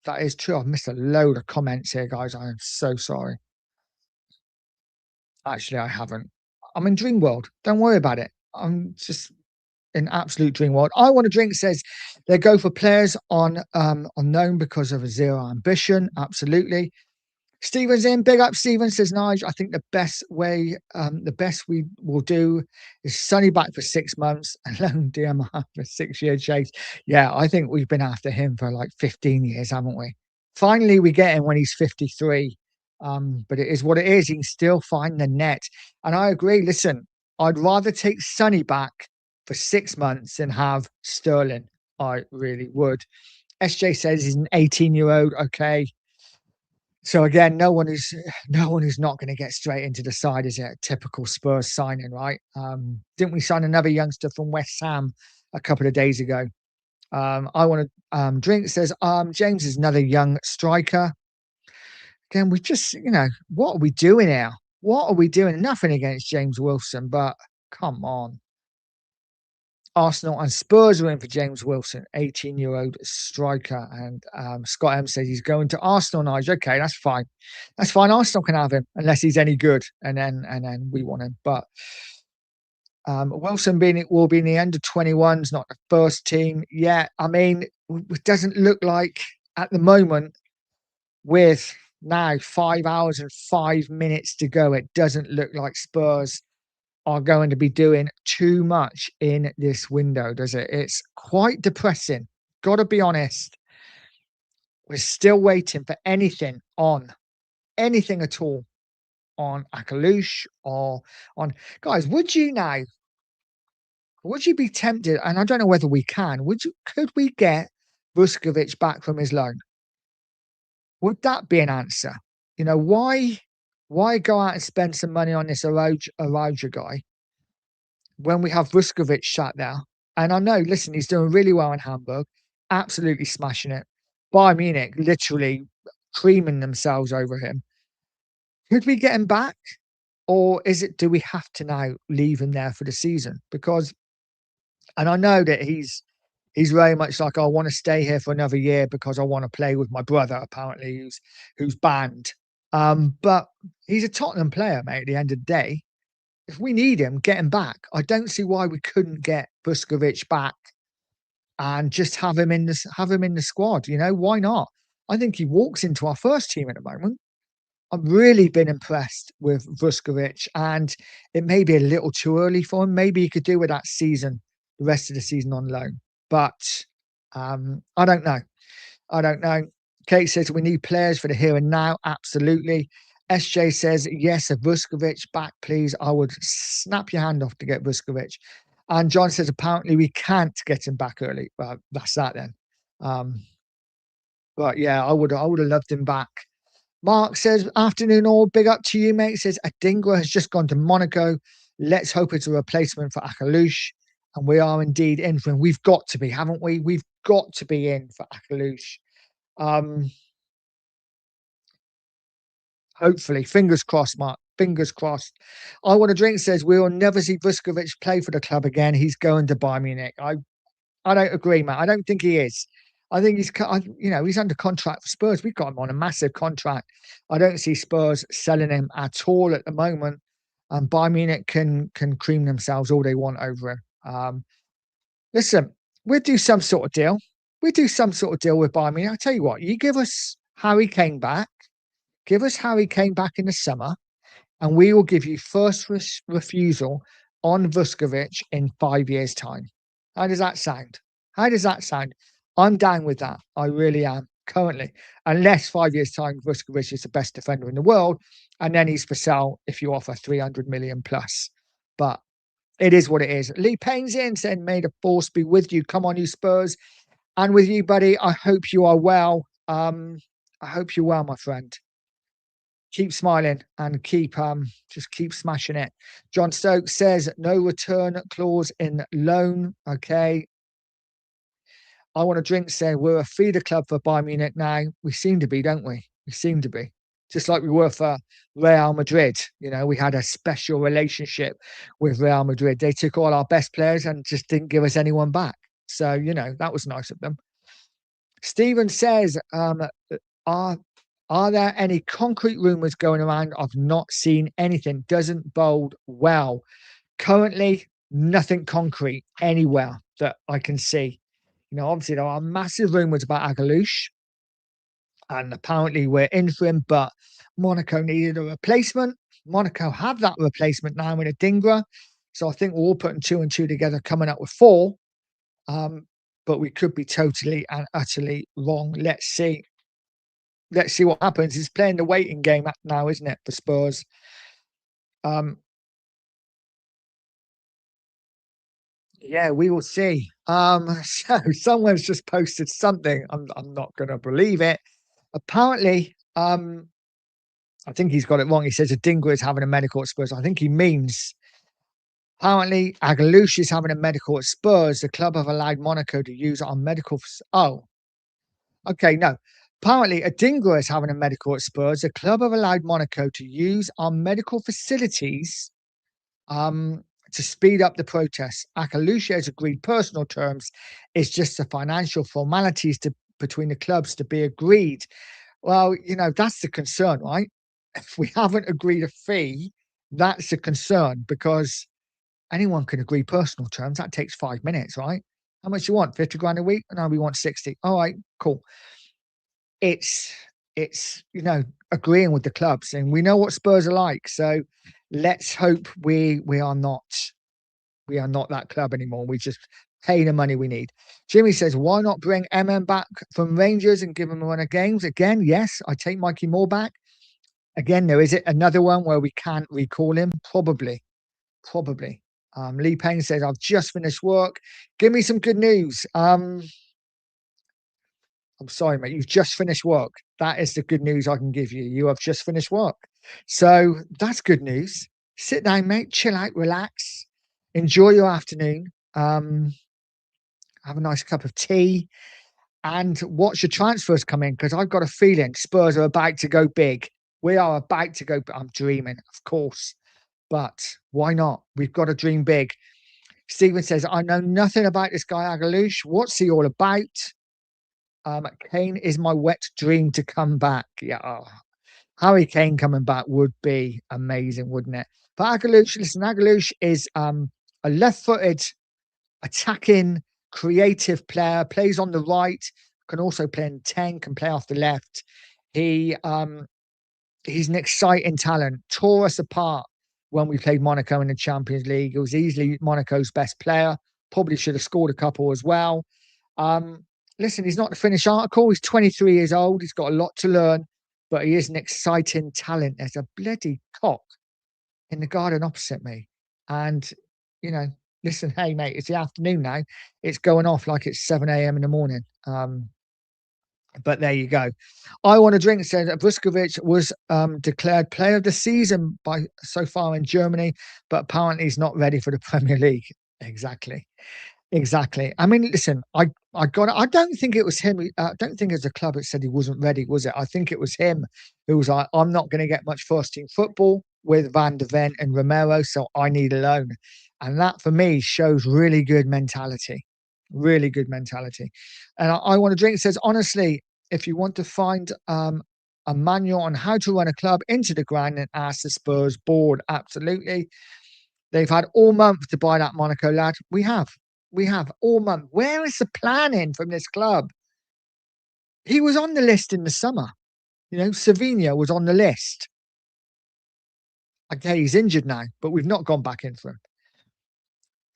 That is true. I've missed a load of comments here, guys. I am so sorry. Actually, I haven't. I'm in Dream World. Don't worry about it. I'm just in absolute Dream World. I want to drink says they go for players on unknown because of a zero ambition. Absolutely. Stephen's in. Big up, Stephen, says Nige. I think the best we will do is Sonny back for 6 months and loan DMR for 6-year chase. Yeah, I think we've been after him for like 15 years, haven't we? Finally, we get him when he's 53. But it is what it is. He can still find the net. And I agree. Listen, I'd rather take Sonny back for 6 months than have Sterling. I really would. SJ says he's an 18-year-old. Okay. So again, no one who's not going to get straight into the side is a typical Spurs signing, right? Didn't we sign another youngster from West Ham a couple of days ago? I want to drink says James is another young striker. Again, we just, what are we doing here? What are we doing? Nothing against James Wilson, but come on. Arsenal and Spurs are in for James Wilson, 18-year-old striker. And Scott M says he's going to Arsenal, Nigel. Okay, that's fine. That's fine. Arsenal can have him unless he's any good, and then we want him. But Wilson will be in the under 21s, not the first team. Yeah, I mean, it doesn't look like at the moment, with now 5 hours and 5 minutes to go, it doesn't look like Spurs are going to be doing too much in this window, does it? It's quite depressing. Got to be honest. We're still waiting for anything at all on Akalouche or on guys. Would you be tempted? And I don't know whether we can. Could we get Vuskovic back from his loan? Would that be an answer? Why go out and spend some money on this Araujo guy when we have Vuskovic sat there, and I know, listen, he's doing really well in Hamburg, absolutely smashing it. Bayern Munich literally creaming themselves over him. Could we get him back? Or do we have to now leave him there for the season? Because, and I know that he's very much like, I want to stay here for another year because I want to play with my brother, apparently, who's banned. But he's a Tottenham player, mate, at the end of the day. If we need him, get him back. I don't see why we couldn't get Vuskovic back and just have him in the squad. You know, why not? I think he walks into our first team at the moment. I've really been impressed with Vuskovic, and it may be a little too early for him. Maybe he could do with that season, the rest of the season on loan. But I don't know. I don't know. Kate says we need players for the here and now. Absolutely. SJ says, yes, a Vuskovic back, please. I would snap your hand off to get Vuskovic. And John says, apparently we can't get him back early. Well, that's that then. But yeah, I would have loved him back. Mark says, afternoon all, big up to you, mate. Says, Adingra has just gone to Monaco. Let's hope it's a replacement for Akalush. And we are indeed in for him. We've got to be, haven't we? We've got to be in for Akalush. Hopefully, fingers crossed, Mark. Fingers crossed. I want a drink says we will never see Vuskovic play for the club again. He's going to Bayern Munich. I don't agree, Matt. I don't think he is. I think he's under contract for Spurs. We've got him on a massive contract. I don't see Spurs selling him at all at the moment. And Bayern Munich can cream themselves all they want over him. Listen, we'll do some sort of deal. We do some sort of deal with Bayern Munich. I tell you what, you give us Harry Kane back. Give us Harry Kane back in the summer, and we will give you first refusal on Vuskovic in 5 years' time. How does that sound? How does that sound? I'm down with that. I really am currently, unless 5 years' time, Vuskovic is the best defender in the world, and then he's for sale if you offer 300 million plus. But it is what it is. Lee Payne's in saying, may the force be with you. Come on, you Spurs. And with you, buddy. I hope you are well. I hope you're well, my friend. Keep smiling and just keep smashing it. John Stokes says no return clause in loan. Okay. I want a drink saying we're a feeder club for Bayern Munich now. We seem to be, don't we? We seem to be. Just like we were for Real Madrid. You know, we had a special relationship with Real Madrid. They took all our best players and just didn't give us anyone back. So, you know, that was nice of them. Stephen says, are there any concrete rumours going around? I've not seen anything. Doesn't bode well. Currently, nothing concrete anywhere that I can see. You know, obviously there are massive rumours about Agalush, and apparently we're in for him, but Monaco needed a replacement. Monaco have that replacement now in Adingra. So I think we're all putting 2 and 2 together, coming up with 4. But we could be totally and utterly wrong. Let's see. Let's see what happens. He's playing the waiting game now, isn't it, for Spurs? Yeah, we will see. So someone's just posted something. I'm not going to believe it. Apparently, I think he's got it wrong. He says Adingra is having a medical at Spurs. I think he means apparently Agalush is having a medical at Spurs. The club have allowed Monaco to use it on medical. Oh, okay, no. Apparently, Adingra is having a medical at Spurs. The club have allowed Monaco to use our medical facilities to speed up the protests. Akalusha has agreed personal terms. It's just the financial formalities between the clubs to be agreed. Well, you know, that's the concern, right? If we haven't agreed a fee, that's a concern because anyone can agree personal terms. That takes 5 minutes, right? How much you want? 50 grand a week? No, we want 60. All right, cool. It's you know, agreeing with the clubs, and we know what Spurs are like. So let's hope we are not that club anymore. We just pay the money we need. Jimmy says, why not bring MM back from Rangers and give him a run of games? Again, yes, I take Mikey Moore back. Again, there is it another one where we can't recall him? Probably. Lee Payne says, I've just finished work. Give me some good news. I'm sorry, mate. You've just finished work. That is the good news I can give you. You have just finished work. So that's good news. Sit down, mate. Chill out, relax. Enjoy your afternoon. Have a nice cup of tea and watch the transfers come in because I've got a feeling Spurs are about to go big. We are about to go. I'm dreaming, of course, but why not? We've got to dream big. Stephen says, I know nothing about this guy Agalouche. What's he all about? Kane is my wet dream to come back. Yeah, Harry Kane coming back would be amazing, wouldn't it? But Agalouche, listen, Agalouche is a left-footed, attacking, creative player. Plays on the right, can also play in 10, can play off the left. He he's an exciting talent. Tore us apart when we played Monaco in the Champions League. It was easily Monaco's best player. Probably should have scored a couple as well. Listen, he's not the finished article. He's 23 years old. He's got a lot to learn, but he is an exciting talent. There's a bloody cock in the garden opposite me. And, you know, listen, hey, mate, it's the afternoon now. It's going off like it's 7 a.m. in the morning. But there you go. I want a drink said that Vuskovic was declared player of the season by so far in Germany, but apparently he's not ready for the Premier League. Exactly. Exactly. I mean, listen, I got it. I don't think it was him. I don't think it was the club that said he wasn't ready, was it? I think it was him who was like, I'm not going to get much first team football with Van de Ven and Romero, so I need a loan. And that for me shows really good mentality. Really good mentality. And I want to drink says, honestly, if you want to find a manual on how to run a club into the ground and ask the Spurs board, absolutely. They've had all month to buy that Monaco lad. We have all month. Where is the planning from this club? He was on the list in the summer. You know, Savinho was on the list. Okay, he's injured now, but we've not gone back in for him.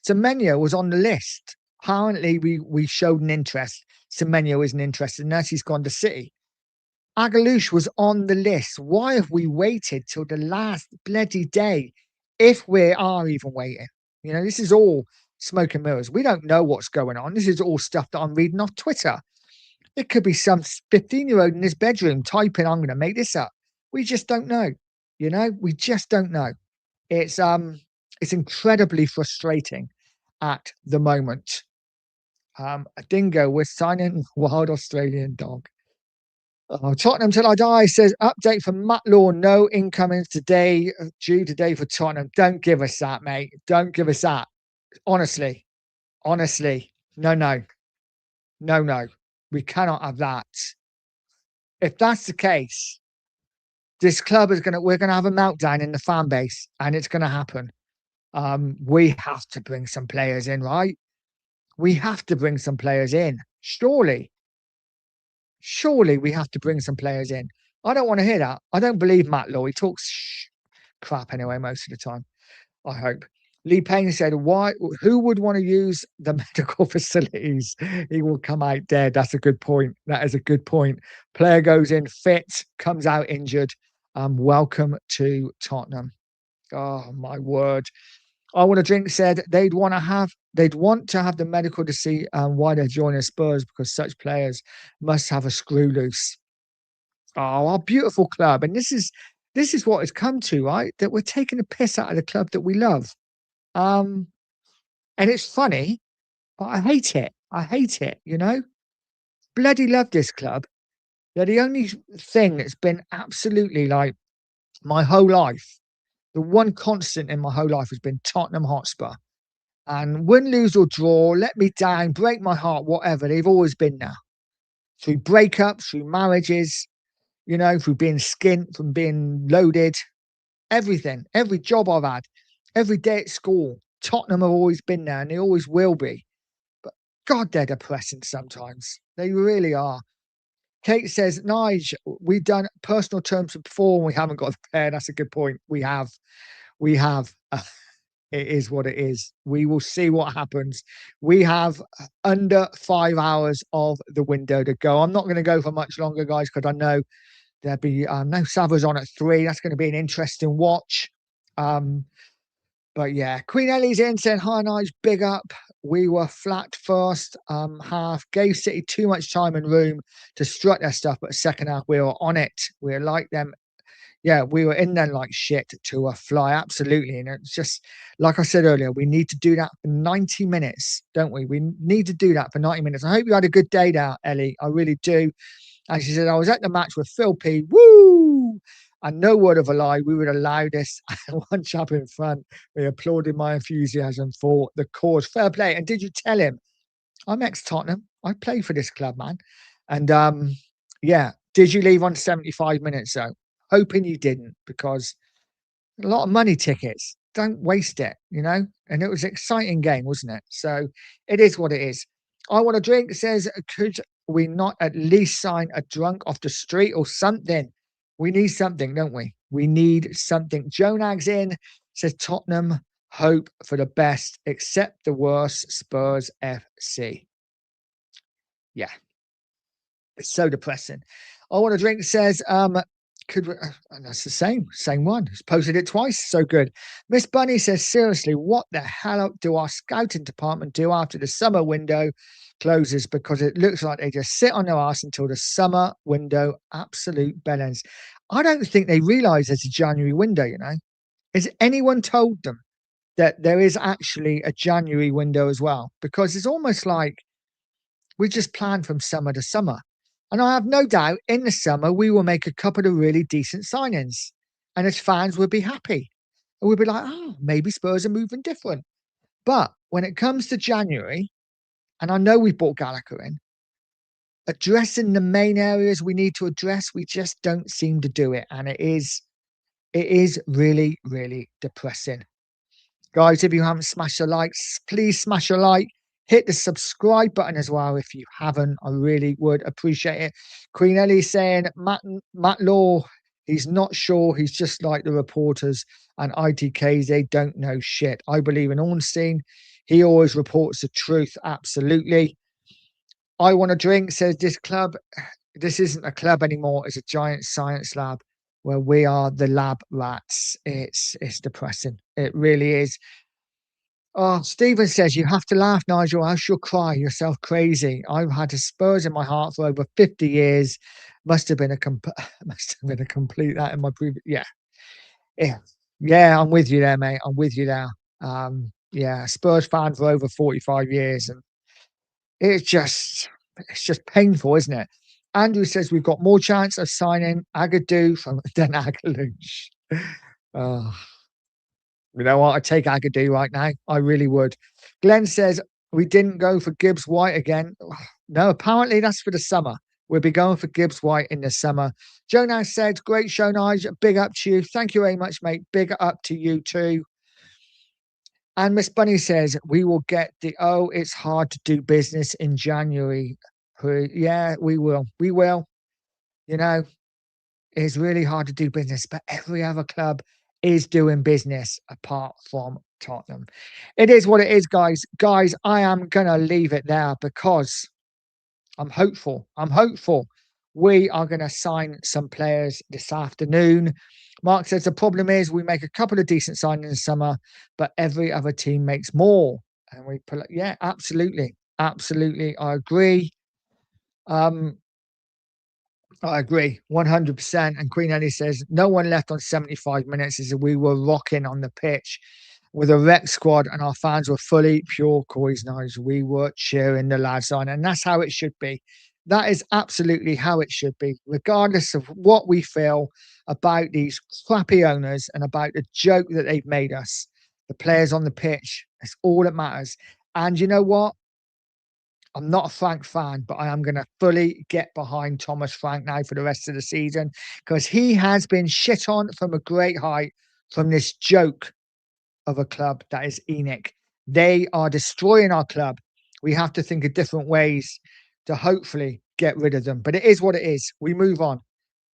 Semenyo was on the list. Apparently, we showed an interest. Semenyo isn't interested unless he's gone to City. Agalouche was on the list. Why have we waited till the last bloody day? If we are even waiting, you know, this is all smoke and mirrors. We don't know what's going on. This is all stuff that I'm reading off Twitter. It could be some 15-year-old in his bedroom typing, I'm going to make this up. We just don't know. You know, we just don't know. It's incredibly frustrating at the moment. A dingo, we're signing wild Australian dog. Oh, Tottenham till I die says update from Matt Law. No incomings today, due today for Tottenham. Don't give us that, mate. Don't give us that. Honestly, no. We cannot have that. If that's the case, this club is we're gonna have a meltdown in the fan base, and it's gonna happen. We have to bring some players in, right? We have to bring some players in. Surely we have to bring some players in. I don't want to hear that. I don't believe Matt Law. He talks crap anyway most of the time. I hope. Lee Payne said, "Why? Who would want to use the medical facilities? He will come out dead." That's a good point. That is a good point. Player goes in fit, comes out injured. Welcome to Tottenham. Oh my word! I want a drink said they'd want to have the medical to see why they're joining Spurs because such players must have a screw loose. Oh, our beautiful club, and this is what it's come to, right? That we're taking a piss out of the club that we love. And it's funny, but I hate it. I hate it, you know? Bloody love this club. They're the only thing that's been absolutely like my whole life. The one constant in my whole life has been Tottenham Hotspur. And win, lose, or draw, let me down, break my heart, whatever, they've always been there. Through breakups, through marriages, you know, through being skint, from being loaded, everything, every job I've had, every day at school, Tottenham have always been there and they always will be. But God, they're depressing sometimes. They really are. Kate says, Nige, we've done personal terms before and we haven't got a pair. That's a good point. We have. It is what it is. We will see what happens. We have under 5 hours of the window to go. I'm not going to go for much longer, guys, because I know there'll be no Savas on at 3. That's going to be an interesting watch. But yeah, Queen Ellie's in saying, hi, Nige, big up. We were flat first half, gave City too much time and room to strut their stuff, but second half we were on it. We're like them. Yeah, we were in there like shit to a fly, absolutely. And it's just like I said earlier, we need to do that for 90 minutes, don't we? We need to do that for 90 minutes. I hope you had a good day there, Ellie. I really do. And she said, I was at the match with Phil P. Woo! And no word of a lie, we were the loudest. And one chap in front, we applauded my enthusiasm for the cause. Fair play. And did you tell him I'm ex-Tottenham? I play for this club, man. And yeah, did you leave on 75 minutes though? Hoping you didn't, because a lot of money tickets. Don't waste it, you know? And it was an exciting game, wasn't it? So it is what it is. I want a drink says, could we not at least sign a drunk off the street or something? We need something, don't we? We need something. Jonags in says Tottenham hope for the best, except the worst, Spurs FC. Yeah, it's so depressing. I want a drink says, could we, and that's the same one. He's posted it twice. So good. Miss Bunny says, seriously, what the hell do our scouting department do after the summer window closes? Because it looks like they just sit on their ass until the summer window absolute bellends. I don't think they realize there's a January window, you know. Has anyone told them that there is actually a January window as well? Because it's almost like we just plan from summer to summer. And I have no doubt in the summer we will make a couple of really decent signings. And as fans, we'll be happy. And we'll be like, oh, maybe Spurs are moving different. But when it comes to January, and I know we've brought Gallagher in, addressing the main areas we need to address, we just don't seem to do it. And it is really, really depressing. Guys, if you haven't smashed a like, please smash a like. Hit the subscribe button as well if you haven't. I really would appreciate it. Queen Ellie saying, Matt Law, he's not sure. He's just like the reporters and ITKs. They don't know shit. I believe in Ornstein. He always reports the truth. Absolutely. I want a drink says this club. This isn't a club anymore. It's a giant science lab where we are the lab rats. It's depressing. It really is. Oh, Stephen says you have to laugh, Nigel, else you'll cry yourself crazy. I've had a Spurs in my heart for over 50 years. Must have been a complete that in my previous. Yeah, I'm with you there, mate. I'm with you there. Yeah, Spurs fan for over 45 years, and it's just painful, isn't it? Andrew says we've got more chance of signing Agadou than Agaluch. Oh. You know what? I'd take Agadou right now. I really would. Glenn says, we didn't go for Gibbs White again. No, apparently that's for the summer. We'll be going for Gibbs White in the summer. Jonas said, great show, Nigel. Big up to you. Thank you very much, mate. Big up to you too. And Miss Bunny says, we will get it's hard to do business in January. Yeah, we will. We will. You know, it's really hard to do business, but every other club is doing business apart from Tottenham. It is what it is, guys. Guys, I am going to leave it there because I'm hopeful. We are going to sign some players this afternoon. Mark says the problem is we make a couple of decent signings in the summer, but every other team makes more. And we put, yeah, absolutely. Absolutely. I agree. I agree 100%. And Queen Ellie says, no one left on 75 minutes as we were rocking on the pitch with a rec squad and our fans were fully pure Coys knives. We were cheering the lads on, and that's how it should be. That is absolutely how it should be, regardless of what we feel about these crappy owners and about the joke that they've made us. The players on the pitch, it's all that matters. And you know what? I'm not a Frank fan, but I am going to fully get behind Thomas Frank now for the rest of the season because he has been shit on from a great height from this joke of a club that is ENIC. They are destroying our club. We have to think of different ways to hopefully get rid of them. But it is what it is. We move on.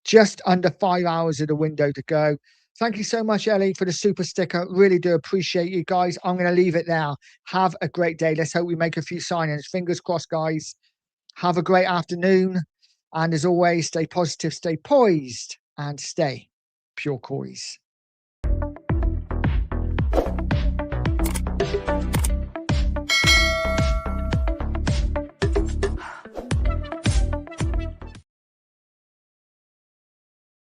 Just under 5 hours of the window to go. Thank you so much, Ellie, for the super sticker. Really do appreciate you guys. I'm going to leave it there. Have a great day. Let's hope we make a few signings. Fingers crossed, guys. Have a great afternoon. And as always, stay positive, stay poised, and stay pure Coys.